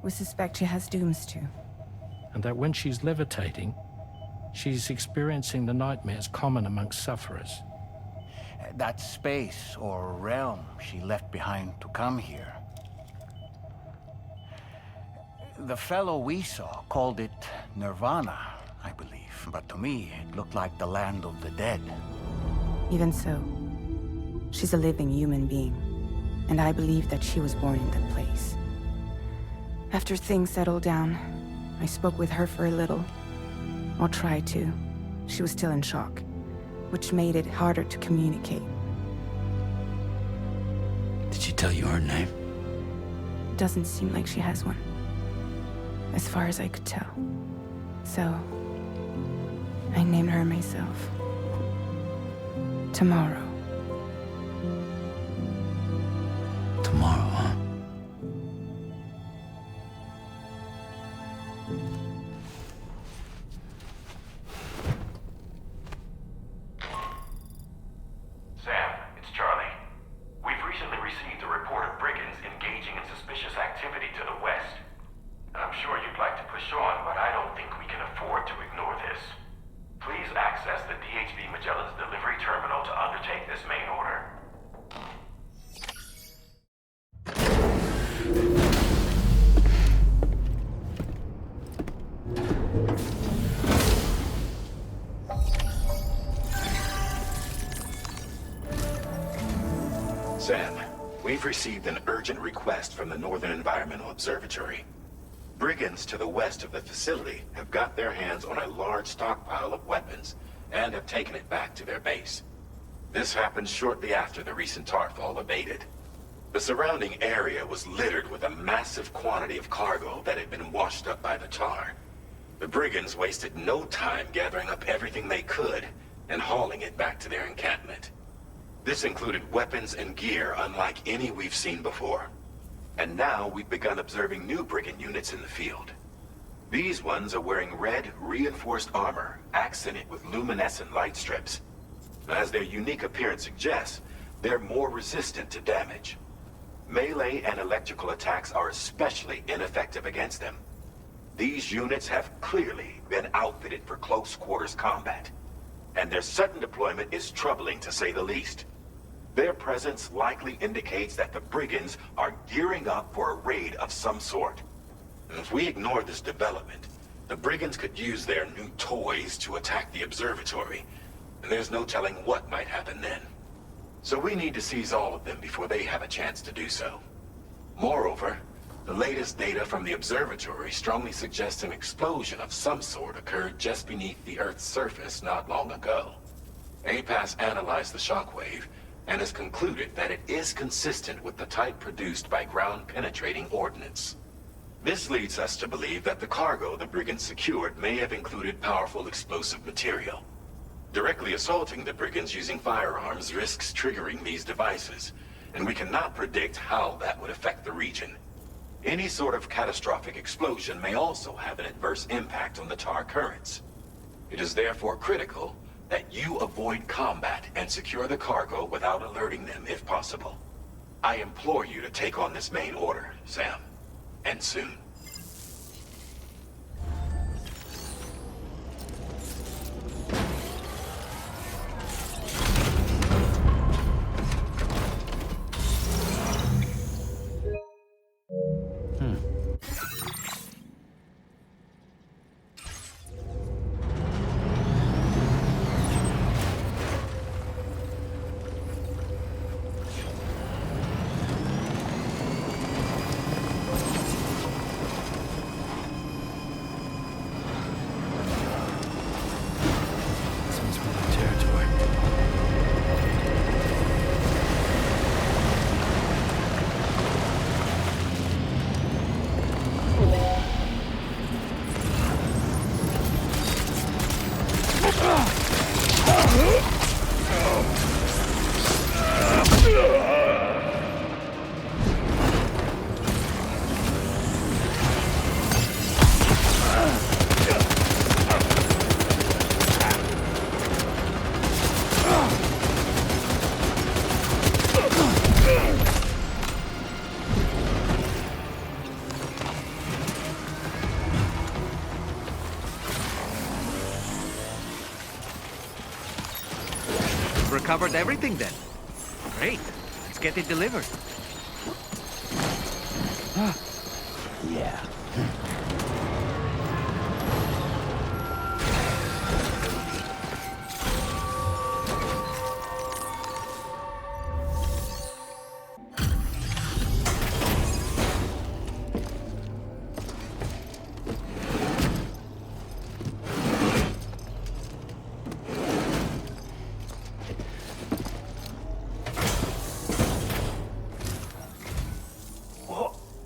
We suspect she has dooms too. And that when she's levitating, she's experiencing the nightmares common amongst sufferers. That space or realm she left behind to come here. The fellow we saw called it Nirvana, I believe. But to me, it looked like the land of the dead. Even so, she's a living human being. And I believe that she was born in that place. After things settled down, I spoke with her for a little. Or tried to. She was still in shock, which made it harder to communicate. Did she tell you her name? Doesn't seem like she has one. As far as I could tell. So, I named her myself. Tomorrow. Tomorrow, huh? Sam, it's Charlie. We've recently received a report of brigands engaging in suspicious activity to the west. I'm sure you'd like to push on, but I don't think we can afford to ignore this. Please access the DHB Magellan's delivery terminal to undertake this main order. Sam, we've received an urgent request from the Northern Environmental Observatory. Brigands to the west of the facility have got their hands on a large stockpile of weapons and have taken it back to their base. This happened shortly after the recent tarfall abated. The surrounding area was littered with a massive quantity of cargo that had been washed up by the tar. The brigands wasted no time gathering up everything they could and hauling it back to their encampment. This included weapons and gear unlike any we've seen before. And now we've begun observing new brigand units in the field. These ones are wearing red, reinforced armor, accented with luminescent light strips. As their unique appearance suggests, they're more resistant to damage. Melee and electrical attacks are especially ineffective against them. These units have clearly been outfitted for close quarters combat, and their sudden deployment is troubling to say the least. Their presence likely indicates that the brigands are gearing up for a raid of some sort. If we ignore this development, the brigands could use their new toys to attack the observatory, and there's no telling what might happen then. So we need to seize all of them before they have a chance to do so. Moreover, the latest data from the observatory strongly suggests an explosion of some sort occurred just beneath the Earth's surface not long ago. APAS analyzed the shockwave and has concluded that it is consistent with the type produced by ground-penetrating ordnance. This leads us to believe that the cargo the Brigands secured may have included powerful explosive material. Directly assaulting the Brigands using firearms risks triggering these devices, and we cannot predict how that would affect the region. Any sort of catastrophic explosion may also have an adverse impact on the tar currents. It is therefore critical that you avoid combat and secure the cargo without alerting them if possible. I implore you to take on this main order, Sam. And soon. Recovered everything then. Great. Let's get it delivered. Yeah.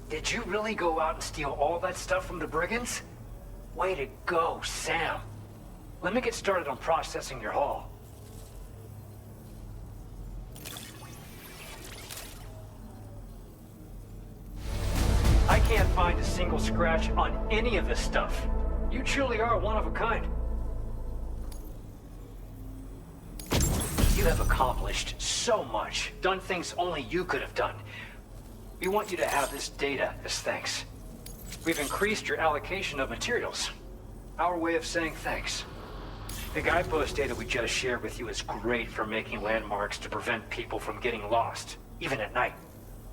Did you really go out and steal all that stuff from the Brigands? Way to go, Sam. Let me get started on processing your haul. I can't find a single scratch on any of this stuff. You truly are one of a kind. You have accomplished so much, done things only you could have done. We want you to have this data as thanks. We've increased your allocation of materials. Our way of saying thanks. The guidepost data we just shared with you is great for making landmarks to prevent people from getting lost, even at night.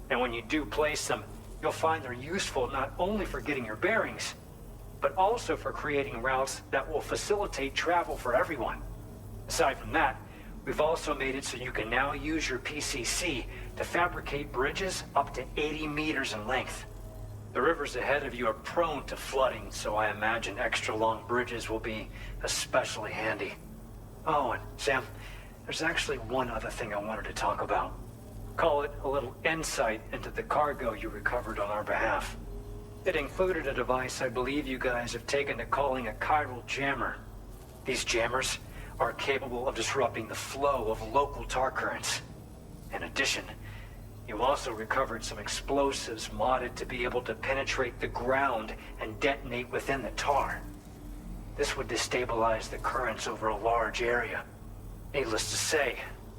And when you do place them, you'll find they're useful not only for getting your bearings, but also for creating routes that will facilitate travel for everyone. Aside from that, we've also made it so you can now use your PCC to fabricate bridges up to 80 meters in length. The rivers ahead of you are prone to flooding, so I imagine extra long bridges will be especially handy. Oh, and Sam, there's actually one other thing I wanted to talk about. Call it a little insight into the cargo you recovered on our behalf. It included a device I believe you guys have taken to calling a chiral jammer. These jammers are capable of disrupting the flow of local tar currents. In addition, you also recovered some explosives modded to be able to penetrate the ground and detonate within the tar. This would destabilize the currents over a large area. Needless to say,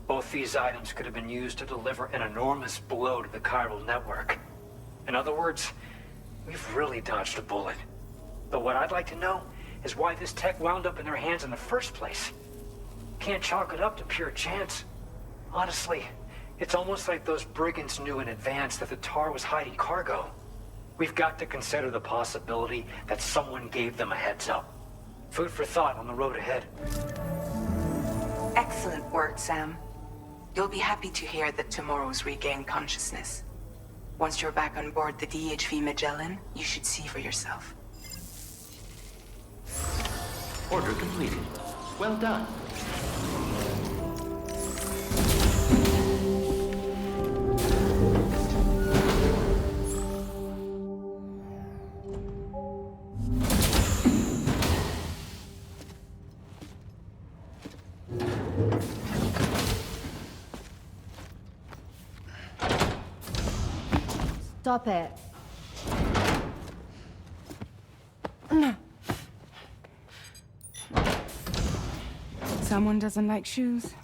both these items could have been used to deliver an enormous blow to the chiral network. In other words, we've really dodged a bullet. But what I'd like to know is why this tech wound up in their hands in the first place. Can't chalk it up to pure chance. Honestly, it's almost like those brigands knew in advance that the tar was hiding cargo. We've got to consider the possibility that someone gave them a heads up. Food for thought on the road ahead. Excellent work, Sam. You'll be happy to hear that tomorrow's regained consciousness. Once you're back on board the DHV Magellan, you should see for yourself. Order completed. Well done. Stop it. Someone doesn't like shoes?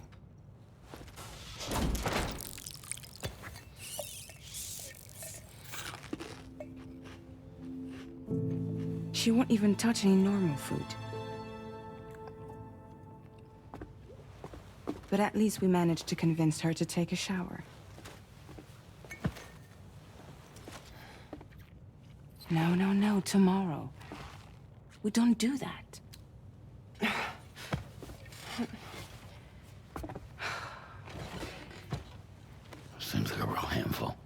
She won't even touch any normal food. But at least we managed to convince her to take a shower. No, tomorrow. We don't do that. Seems like a real handful.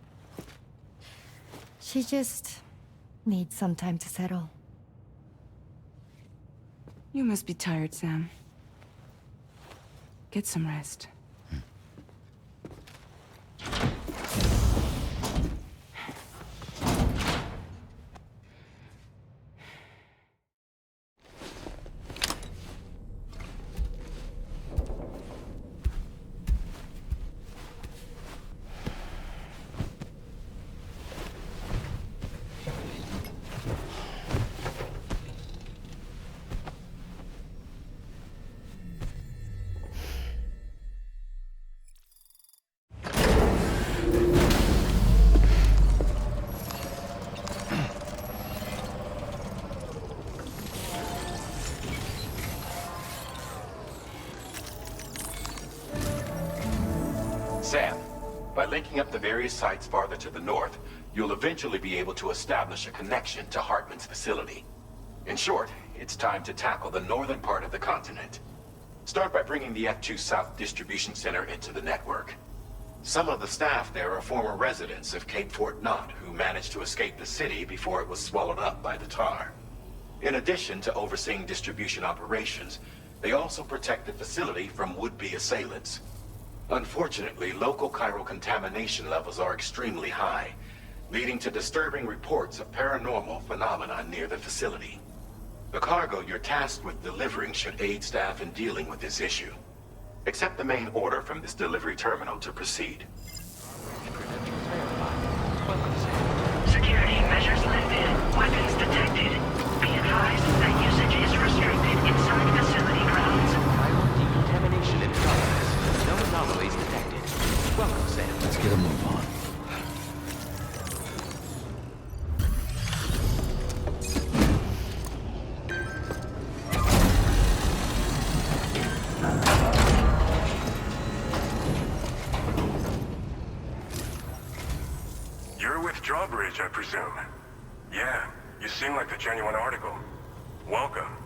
She just needs some time to settle. You must be tired, Sam. Get some rest. Sam, by linking up the various sites farther to the north, you'll eventually be able to establish a connection to Hartman's facility. In short, it's time to tackle the northern part of the continent. Start by bringing the F2 South Distribution Center into the network. Some of the staff there are former residents of Cape Fort Knot who managed to escape the city before it was swallowed up by the tar. In addition to overseeing distribution operations, they also protect the facility from would-be assailants. Unfortunately, local chiral contamination levels are extremely high, leading to disturbing reports of paranormal phenomena near the facility. The cargo you're tasked with delivering should aid staff in dealing with this issue. Accept the main order from this delivery terminal to proceed. Security measures lifted. Weapons detected. Be advised that usage is restricted inside facility grounds. Decontamination in progress. No anomalies detected. Welcome, Sam. Let's get a move on. You're with Drawbridge, I presume. Yeah, you seem like the genuine article. Welcome.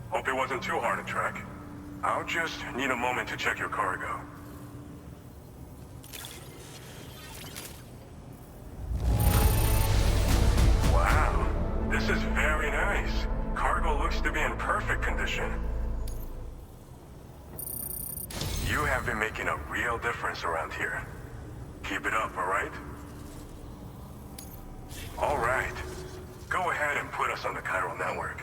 Hope it wasn't too hard to track. I'll just need a moment to check your cargo. Wow, this is very nice. Cargo looks to be in perfect condition. You have been making a real difference around here. Keep it up, all right? All right. Go ahead and put us on the chiral network.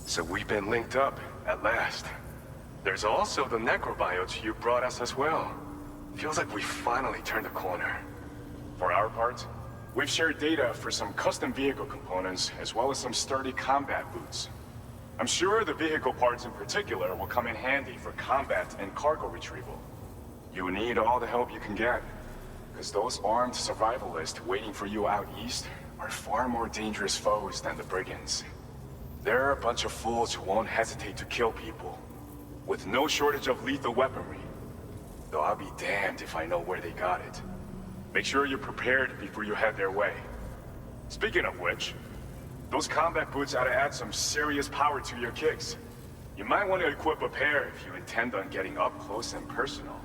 So we've been linked up, at last. There's also the necrobiotes you brought us as well. Feels like we finally turned a corner. For our part, we've shared data for some custom vehicle components, as well as some sturdy combat boots. I'm sure the vehicle parts in particular will come in handy for combat and cargo retrieval. You need all the help you can get, because those armed survivalists waiting for you out east are far more dangerous foes than the Brigands. They're a bunch of fools who won't hesitate to kill people, with no shortage of lethal weaponry. Though I'll be damned if I know where they got it. Make sure you're prepared before you head their way. Speaking of which, those combat boots ought to add some serious power to your kicks. You might want to equip a pair if you intend on getting up close and personal.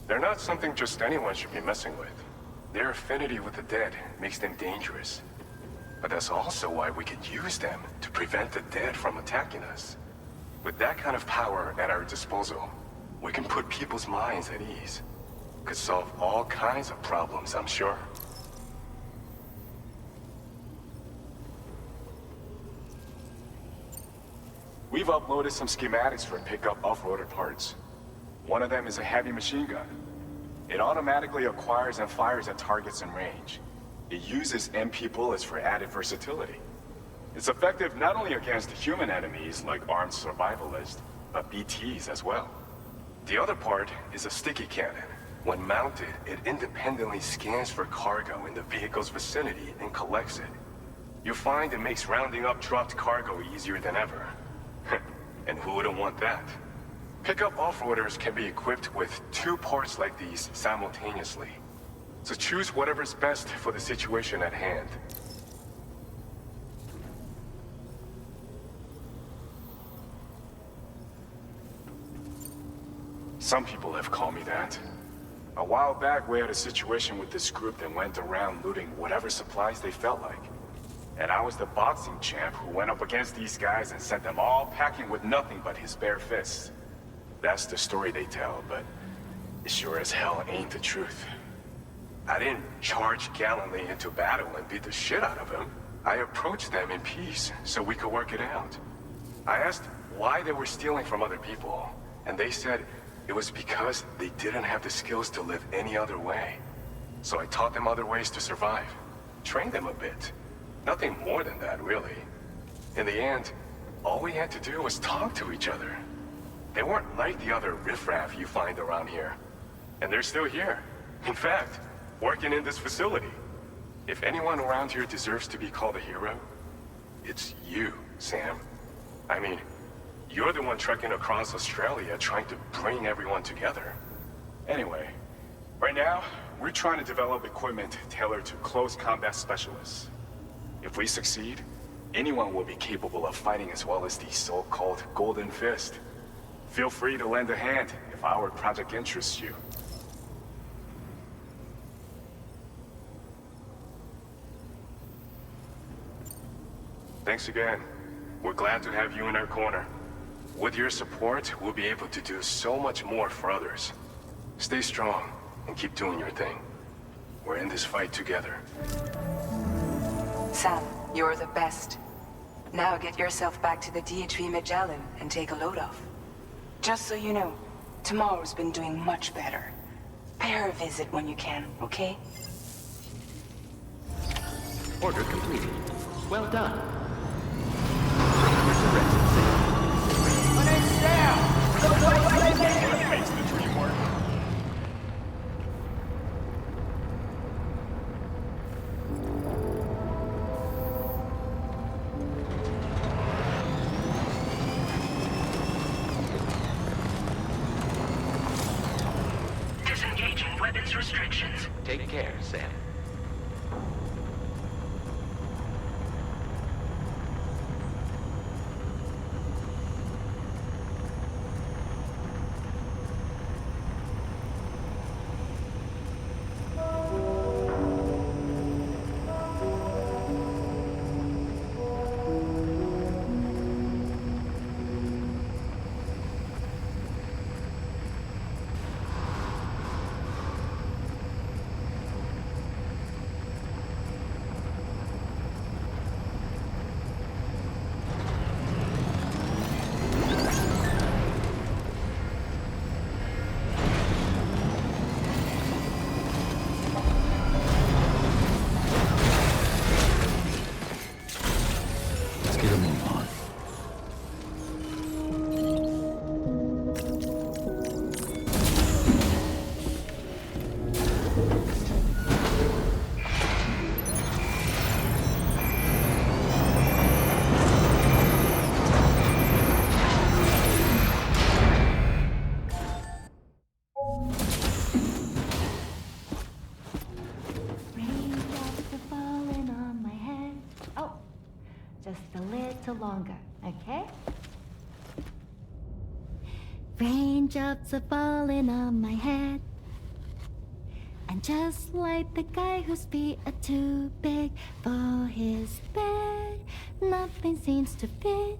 They're not something just anyone should be messing with. Their affinity with the dead makes them dangerous. But that's also why we can use them to prevent the dead from attacking us. With that kind of power at our disposal, we can put people's minds at ease. Could solve all kinds of problems, I'm sure. We've uploaded some schematics for pickup off-roader parts. One of them is a heavy machine gun. It automatically acquires and fires at targets in range. It uses MP bullets for added versatility. It's effective not only against human enemies like armed survivalists, but BTs as well. The other part is a sticky cannon. When mounted, it independently scans for cargo in the vehicle's vicinity and collects it. You'll find it makes rounding up dropped cargo easier than ever. And who wouldn't want that? Pickup off-roaders can be equipped with 2 parts like these simultaneously. So choose whatever's best for the situation at hand. Some people have called me that. A while back, we had a situation with this group that went around looting whatever supplies they felt like. And I was the boxing champ who went up against these guys and sent them all packing with nothing but his bare fists. That's the story they tell, but it sure as hell ain't the truth. I didn't charge gallantly into battle and beat the shit out of them. I approached them in peace so we could work it out. I asked why they were stealing from other people, and they said it was because they didn't have the skills to live any other way. So I taught them other ways to survive, trained them a bit. Nothing more than that, really. In the end, all we had to do was talk to each other. They weren't like the other riffraff you find around here. And they're still here. In fact, working in this facility. If anyone around here deserves to be called a hero, it's you, Sam. I mean, you're the one trekking across Australia trying to bring everyone together. Anyway, right now, we're trying to develop equipment tailored to close combat specialists. If we succeed, anyone will be capable of fighting as well as the so-called Golden Fist. Feel free to lend a hand if our project interests you. Thanks again. We're glad to have you in our corner. With your support, we'll be able to do so much more for others. Stay strong and keep doing your thing. We're in this fight together. Sam, you're the best. Now get yourself back to the DHV Magellan and take a load off. Just so you know, tomorrow's been doing much better. Pay her a visit when you can, okay? Order completed. Well done. My name's Sam! What makes the dream work? Disengaging weapons restrictions. Take care, Sam. Longer, okay? Raindrops are falling on my head. I'm just like the guy whose feet are too big for his bed. Nothing seems to fit.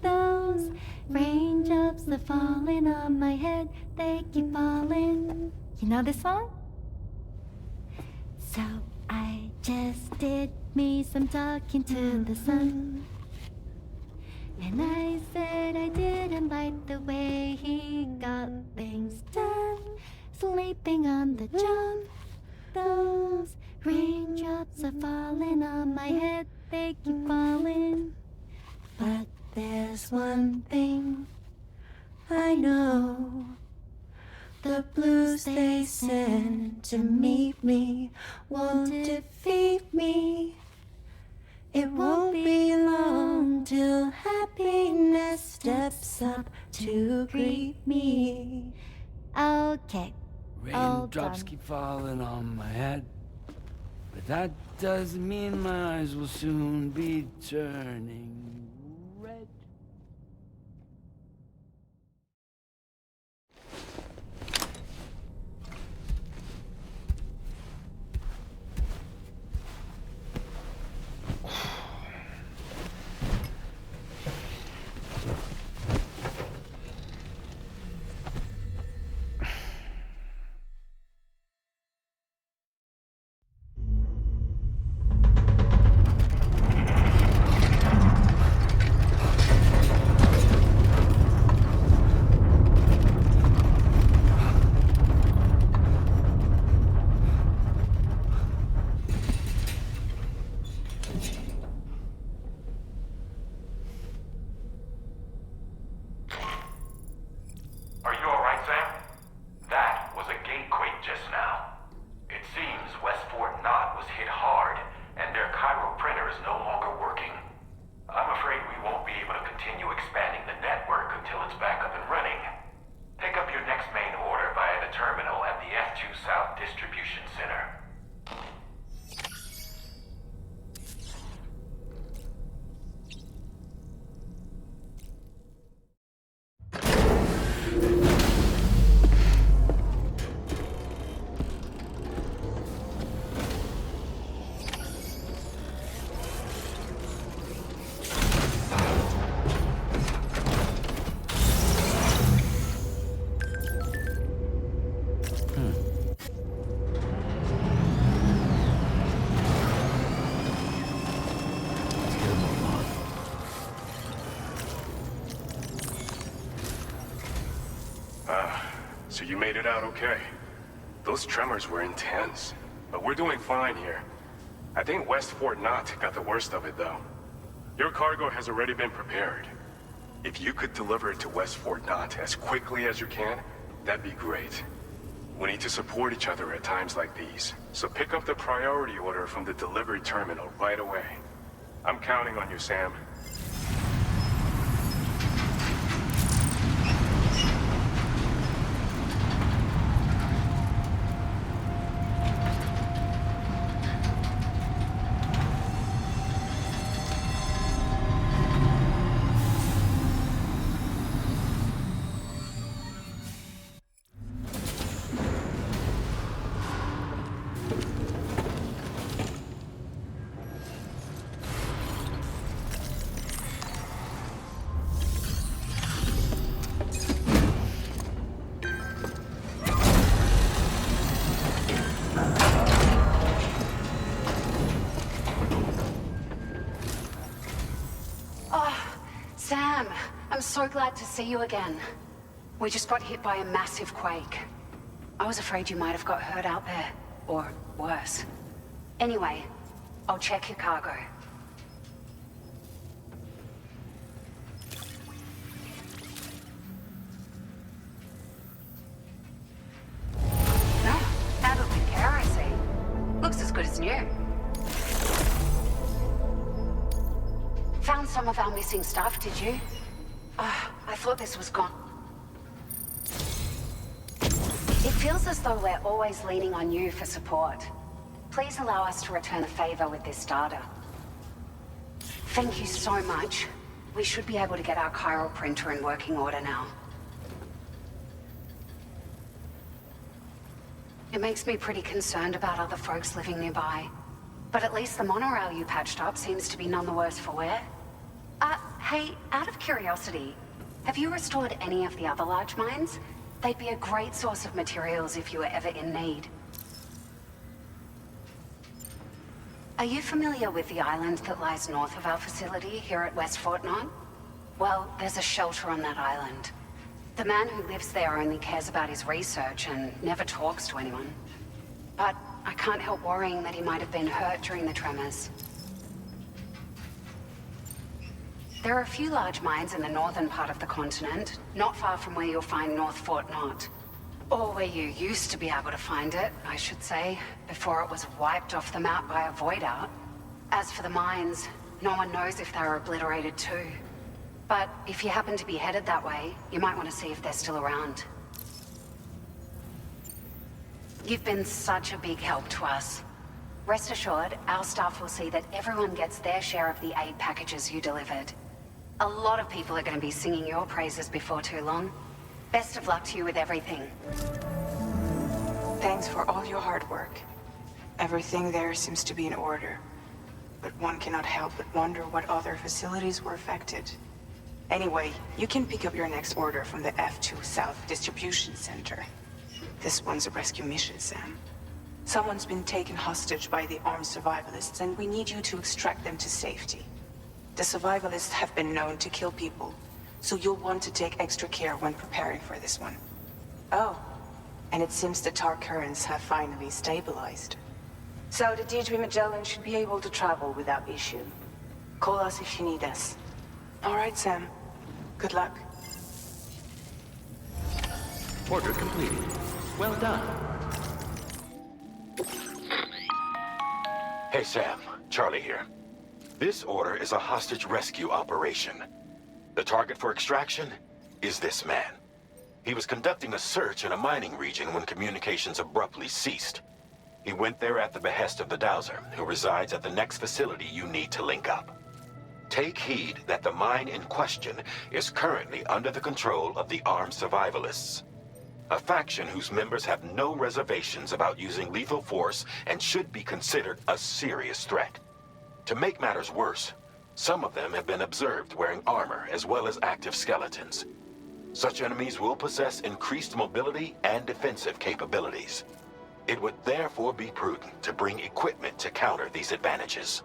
Those raindrops are falling on my head. They keep falling. You know this song? So I just did me some talking to the sun. And I said I didn't like the way he got things done. Sleeping on the job. Those raindrops are falling on my head. They keep falling. But there's one thing I know. The blues they send to meet me won't defeat me. It won't be long till happiness steps up to greet me. Okay. Raindrops keep falling on my head, but that doesn't mean my eyes will soon be turning red. So you made it out okay. Those tremors were intense, but we're doing fine here. I think West Fort Knott got the worst of it, though. Your cargo has already been prepared. If you could deliver it to West Fort Knott as quickly as you can, that'd be great. We need to support each other at times like these, so pick up the priority order from the delivery terminal right away. I'm counting on you, Sam. Sam, I'm so glad to see you again. We just got hit by a massive quake. I was afraid you might have got hurt out there, or worse. Anyway, I'll check your cargo. No, handled with care, I see. Looks as good as new. Found some of our missing stuff, did you? I thought this was gone. It feels as though we're always leaning on you for support. Please allow us to return the favor with this data. Thank you so much. We should be able to get our chiral printer in working order now. It makes me pretty concerned about other folks living nearby. But at least the monorail you patched up seems to be none the worse for wear. Hey, out of curiosity, have you restored any of the other large mines? They'd be a great source of materials if you were ever in need. Are you familiar with the island that lies north of our facility here at West Fort Knox? Well, there's a shelter on that island. The man who lives there only cares about his research and never talks to anyone. But I can't help worrying that he might have been hurt during the tremors. There are a few large mines in the northern part of the continent, not far from where you'll find North Fort Knox. Or where you used to be able to find it, I should say, before it was wiped off the map by a void out. As for the mines, no one knows if they were obliterated too. But if you happen to be headed that way, you might want to see if they're still around. You've been such a big help to us. Rest assured, our staff will see that everyone gets their share of the aid packages you delivered. A lot of people are going to be singing your praises before too long. Best of luck to you with everything. Thanks for all your hard work. Everything there seems to be in order. But one cannot help but wonder what other facilities were affected. Anyway, you can pick up your next order from the F2 South Distribution Center. This one's a rescue mission, Sam. Someone's been taken hostage by the armed survivalists, and we need you to extract them to safety. The survivalists have been known to kill people, so you'll want to take extra care when preparing for this one. Oh, and it seems the tar currents have finally stabilized. So the D3 Magellan should be able to travel without issue. Call us if you need us. All right, Sam. Good luck. Order completed. Well done. Hey, Sam. Charlie here. This order is a hostage rescue operation. The target for extraction is this man. He was conducting a search in a mining region when communications abruptly ceased. He went there at the behest of the Dowser, who resides at the next facility you need to link up. Take heed that the mine in question is currently under the control of the armed survivalists, a faction whose members have no reservations about using lethal force and should be considered a serious threat. To make matters worse, some of them have been observed wearing armor as well as active skeletons. Such enemies will possess increased mobility and defensive capabilities. It would therefore be prudent to bring equipment to counter these advantages.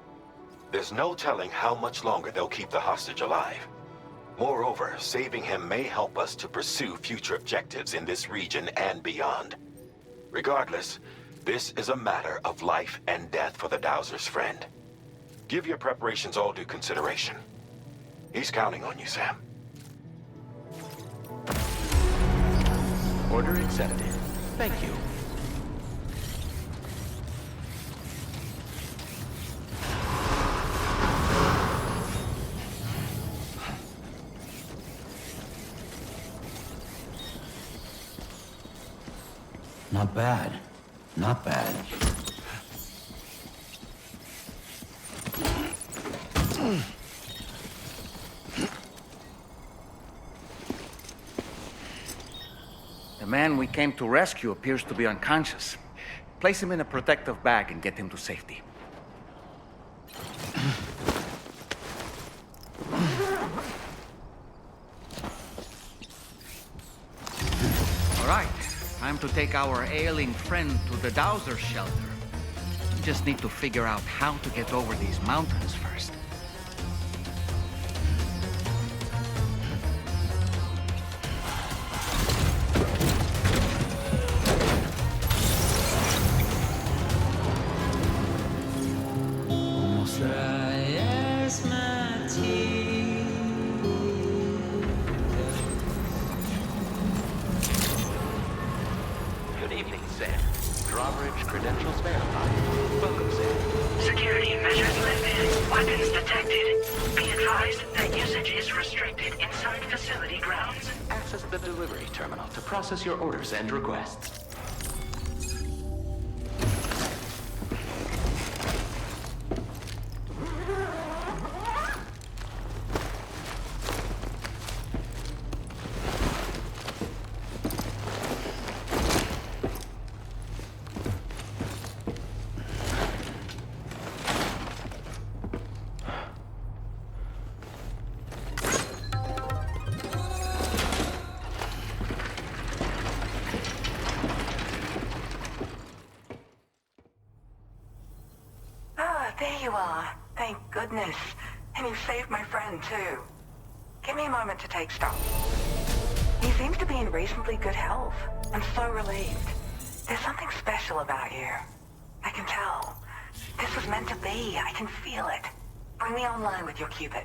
There's no telling how much longer they'll keep the hostage alive. Moreover, saving him may help us to pursue future objectives in this region and beyond. Regardless, this is a matter of life and death for the Dowser's friend. Give your preparations all due consideration. He's counting on you, Sam. Order accepted. Thank you. Not bad. Not bad. The man we came to rescue appears to be unconscious. Place him in a protective bag and get him to safety. All right, time to take our ailing friend to the Dowser shelter. We just need to figure out how to get over these mountains first. Good evening, Sam. Drawbridge credentials verified. Welcome, Sam. Security measures lifted. Weapons detected. Be advised that usage is restricted inside facility grounds. Access the delivery terminal to process your orders and requests. are. Thank goodness. And you saved my friend, too. Give me a moment to take stock. He seems to be in reasonably good health. I'm so relieved. There's something special about you. I can tell. This was meant to be. I can feel it. Bring me online with your Cupid.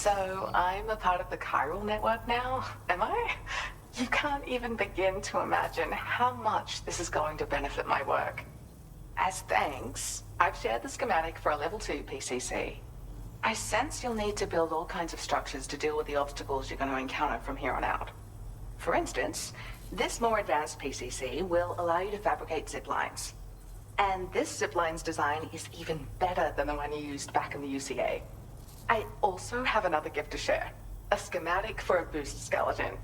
So, I'm a part of the chiral network now, am I? You can't even begin to imagine how much this is going to benefit my work. As thanks, I've shared the schematic for a level 2 PCC. I sense you'll need to build all kinds of structures to deal with the obstacles you're going to encounter from here on out. For instance, this more advanced PCC will allow you to fabricate zip lines. And this zip line's design is even better than the one you used back in the UCA. I also have another gift to share. A schematic for a boost skeleton.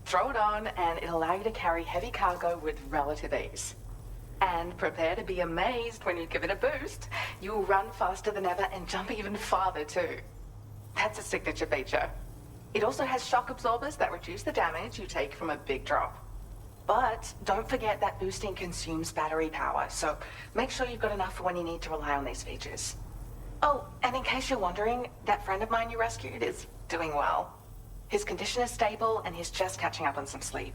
Throw it on and it'll allow you to carry heavy cargo with relative ease. And prepare to be amazed when you give it a boost. You'll run faster than ever and jump even farther too. That's a signature feature. It also has shock absorbers that reduce the damage you take from a big drop. But don't forget that boosting consumes battery power, so make sure you've got enough for when you need to rely on these features. Oh, and in case you're wondering, that friend of mine you rescued is doing well. His condition is stable and he's just catching up on some sleep.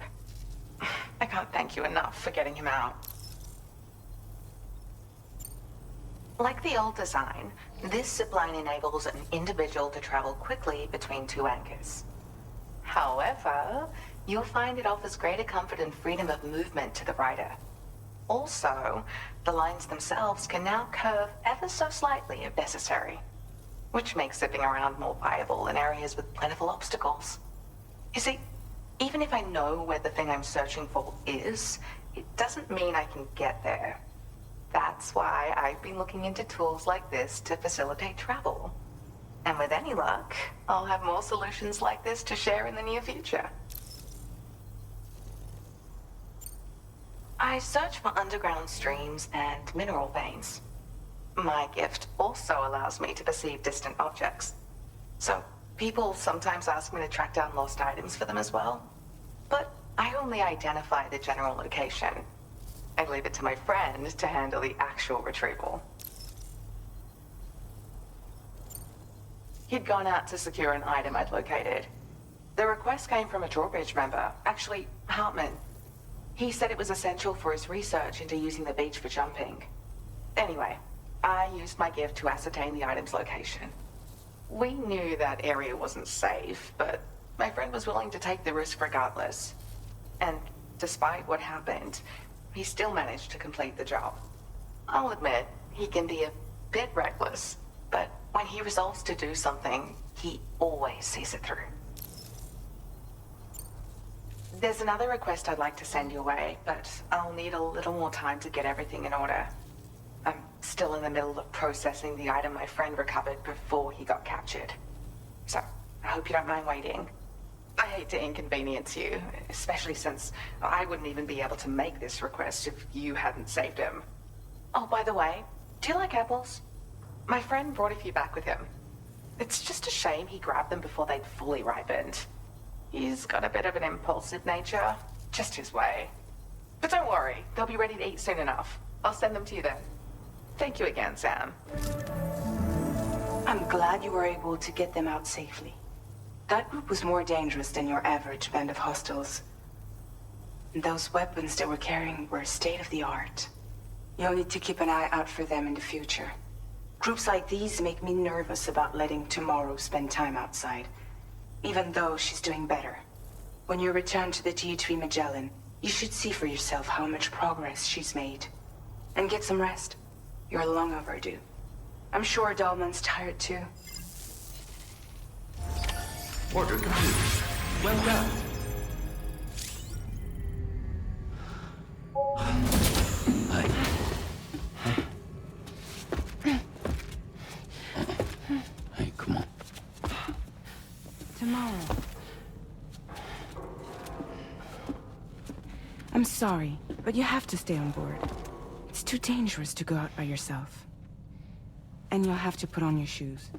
I can't thank you enough for getting him out. Like the old design, this zipline enables an individual to travel quickly between two anchors. However, you'll find it offers greater comfort and freedom of movement to the rider. Also, the lines themselves can now curve ever so slightly if necessary, which makes zipping around more viable in areas with plentiful obstacles. You see, even if I know where the thing I'm searching for is, it doesn't mean I can get there. That's why I've been looking into tools like this to facilitate travel. And with any luck, I'll have more solutions like this to share in the near future. I search for underground streams and mineral veins. My gift also allows me to perceive distant objects. So, people sometimes ask me to track down lost items for them as well. But I only identify the general location. I leave it to my friend to handle the actual retrieval. He'd gone out to secure an item I'd located. The request came from a drawbridge member, actually, Hartman. He said it was essential for his research into using the beach for jumping. Anyway, I used my gift to ascertain the item's location. We knew that area wasn't safe, but my friend was willing to take the risk regardless. And despite what happened, he still managed to complete the job. I'll admit, he can be a bit reckless, but when he resolves to do something, he always sees it through. There's another request I'd like to send your way, but I'll need a little more time to get everything in order. I'm still in the middle of processing the item my friend recovered before he got captured. So, I hope you don't mind waiting. I hate to inconvenience you, especially since I wouldn't even be able to make this request if you hadn't saved him. Oh, by the way, do you like apples? My friend brought a few back with him. It's just a shame he grabbed them before they'd fully ripened. He's got a bit of an impulsive nature, just his way. But don't worry, they'll be ready to eat soon enough. I'll send them to you then. Thank you again, Sam. I'm glad you were able to get them out safely. That group was more dangerous than your average band of hostiles. Those weapons they were carrying were state-of-the-art. You'll need to keep an eye out for them in the future. Groups like these make me nervous about letting Tomorrow spend time outside, even though she's doing better. When you return to the G3 Magellan, you should see for yourself how much progress she's made. And get some rest. You're long overdue. I'm sure Dahlman's tired too. Order completed. Well done. tomorrow. I'm sorry, but you have to stay on board. It's too dangerous to go out by yourself. And you'll have to put on your shoes.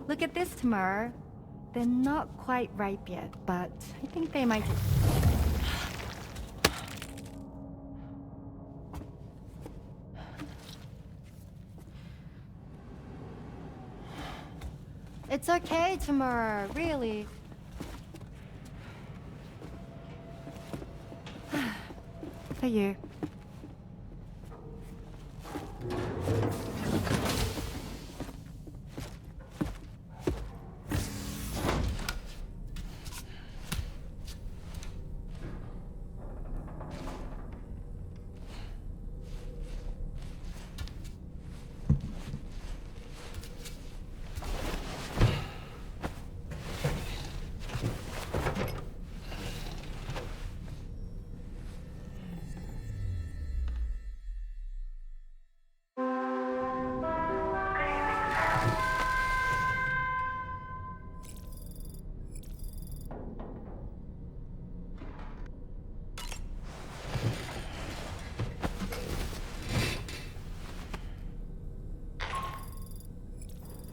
Look at this, Tamar. They're not quite ripe yet, but I think they might... It's okay, Tamar, really. For you.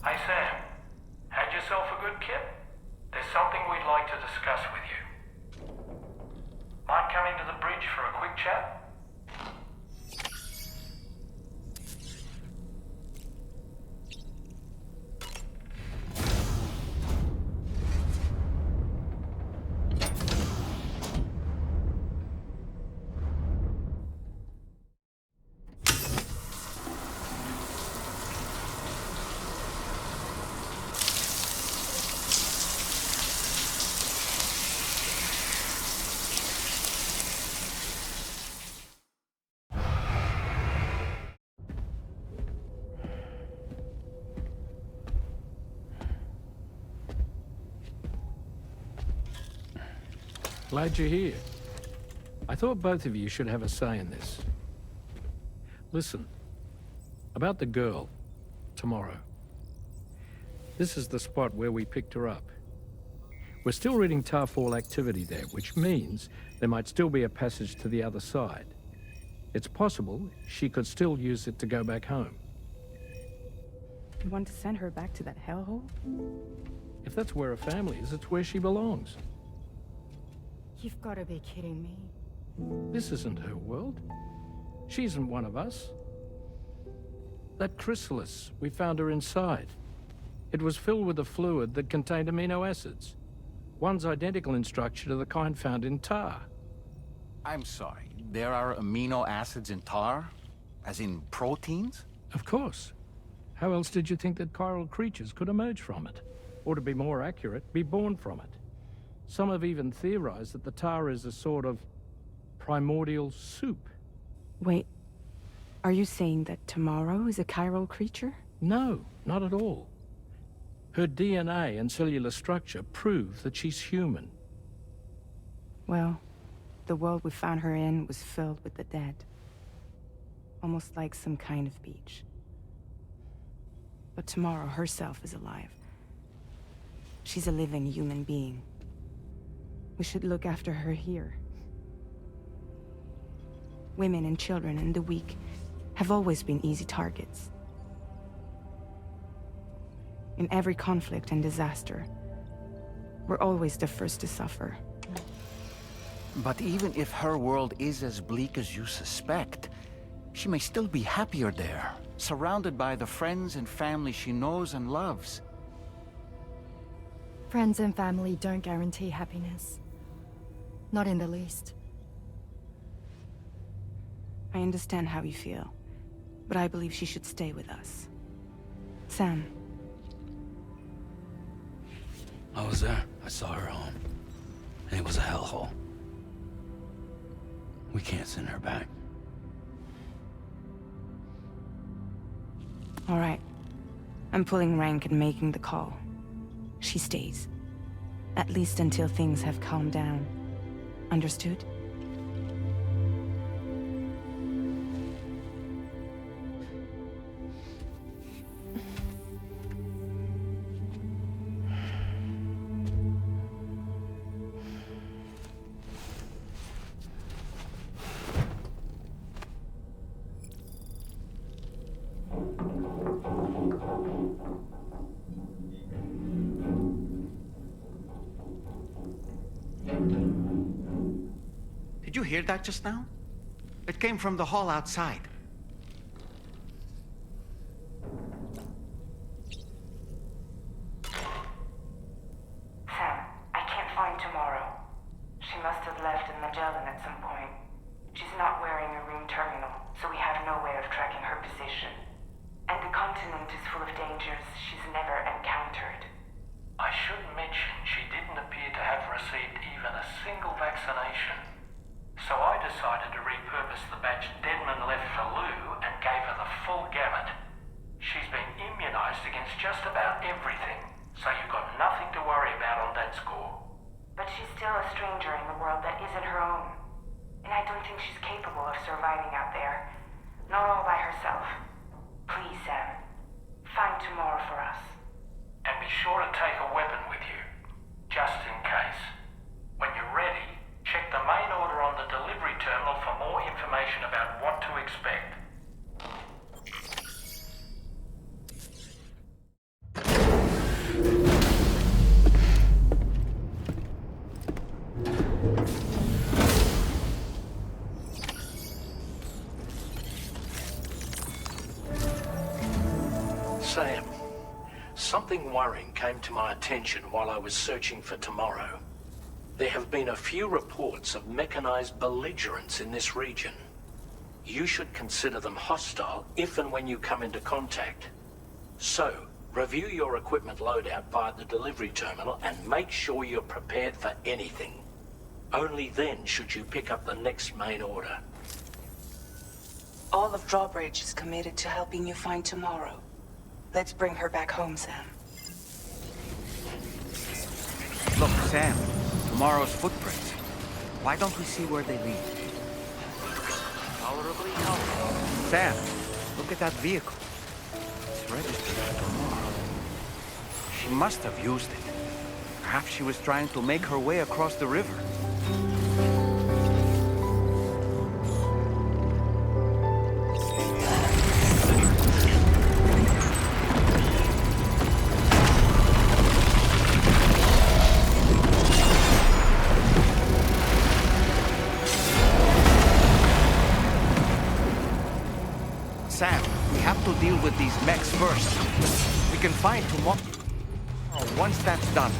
Hey Sam, had yourself a good kip? There's something we'd like to discuss with you. Mind coming to the bridge for a quick chat? Glad you're here. I thought both of you should have a say in this. Listen, about the girl, tomorrow. This is the spot where we picked her up. We're still reading Tarfall activity there, which means there might still be a passage to the other side. It's possible she could still use it to go back home. You want to send her back to that hellhole? If that's where her family is, it's where she belongs. You've got to be kidding me. This isn't her world. She isn't one of us. That chrysalis, we found her inside. It was filled with a fluid that contained amino acids. One's identical in structure to the kind found in tar. I'm sorry, there are amino acids in tar? As in proteins? Of course. How else did you think that chiral creatures could emerge from it? Or to be more accurate, be born from it? Some have even theorized that the tar is a sort of primordial soup. Wait, are you saying that tomorrow is a chiral creature? No, not at all. Her DNA and cellular structure prove that she's human. Well, the world we found her in was filled with the dead. Almost like some kind of beach. But tomorrow herself is alive. She's a living human being. We should look after her here. Women and children and the weak have always been easy targets. In every conflict and disaster, we're always the first to suffer. But even if her world is as bleak as you suspect, she may still be happier there, surrounded by the friends and family she knows and loves. Friends and family don't guarantee happiness. Not in the least. I understand how you feel, but I believe she should stay with us. Sam. I was there. I saw her home. And it was a hellhole. We can't send her back. All right. I'm pulling rank and making the call. She stays. At least until things have calmed down. Understood? Did you hear that just now? It came from the hall outside. Sam, I can't find Tomorrow. She must have left in Magellan at some point. She's not wearing a room terminal, so we have no way of tracking her position. And the continent is full of dangers she's never encountered. I should mention she didn't appear to have received even a single vaccination. So I decided to repurpose the batch Deadman left for Lou and gave her the full gamut. She's been immunized against just about everything, so you've got nothing to worry about on that score. But she's still a stranger in the world that isn't her own. And I don't think she's capable of surviving out there. Not all by herself. Please, Sam. Find Tomorrow for us. And be sure to take a weapon with you, just in case. When you're ready, check the main order on the delivery terminal for more information about what to expect. Sam, something worrying came to my attention while I was searching for Tomorrow. There have been a few reports of mechanized belligerents in this region. You should consider them hostile if and when you come into contact. So, review your equipment loadout via the delivery terminal and make sure you're prepared for anything. Only then should you pick up the next main order. All of Drawbridge is committed to helping you find Tomorrow. Let's bring her back home, Sam. Look, Sam. Tomorrow's footprints. Why don't we see where they lead? Tolerably healthy. Sam, look at that vehicle. It's registered for Tomorrow. She must have used it. Perhaps she was trying to make her way across the river. Sam, we have to deal with these mechs first. We can find Tomorrow once that's done.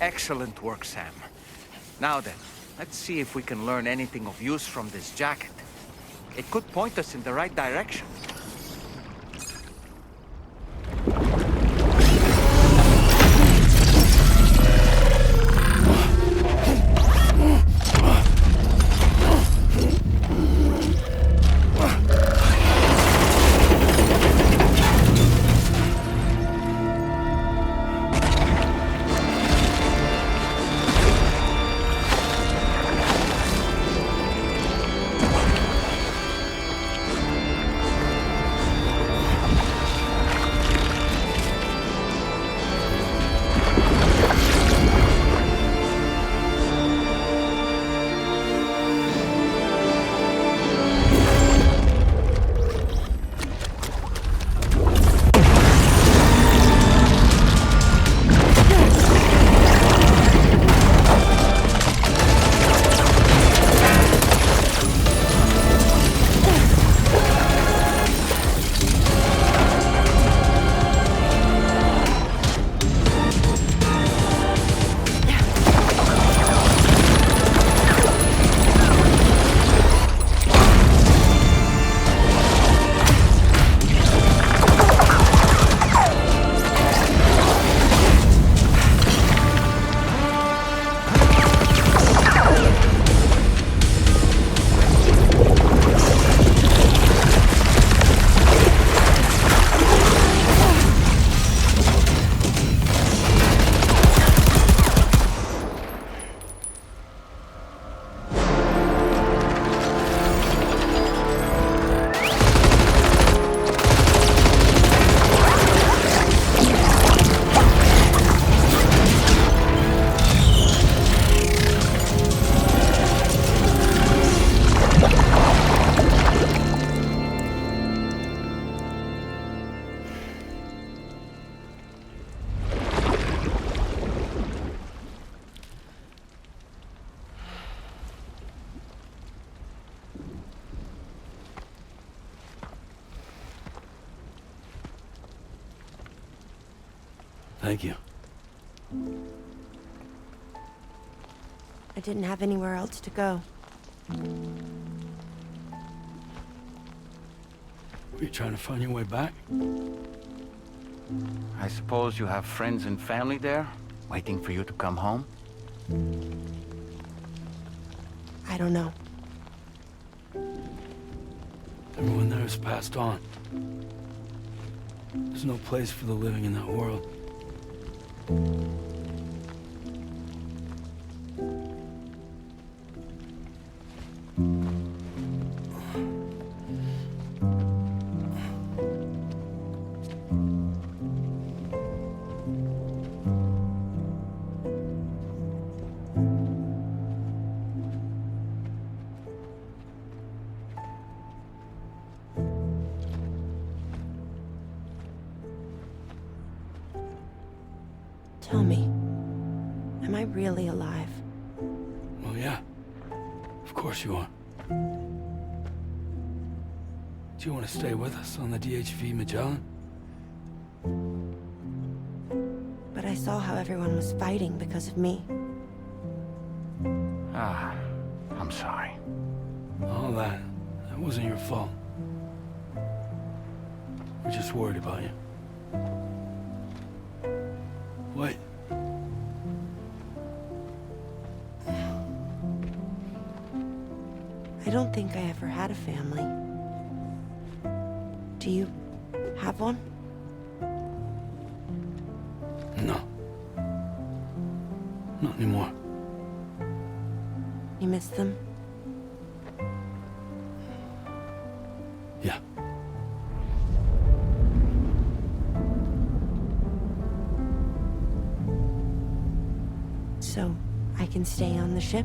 Excellent work, Sam. Now then, let's see if we can learn anything of use from this jacket. It could point us in the right direction. Thank you. I didn't have anywhere else to go. Were you trying to find your way back? I suppose you have friends and family there, waiting for you to come home? I don't know. Everyone there has passed on. There's no place for the living in that world. Tell me, am I really alive? Well, yeah. Of course you are. Do you want to stay with us on the DHV Magellan? But I saw how everyone was fighting because of me. Ah, I'm sorry. All that wasn't your fault. We're just worried about you. Wait. I don't think I ever had a family. Do you have one? No. Not anymore. You miss them? Yeah. So, I can stay on the ship?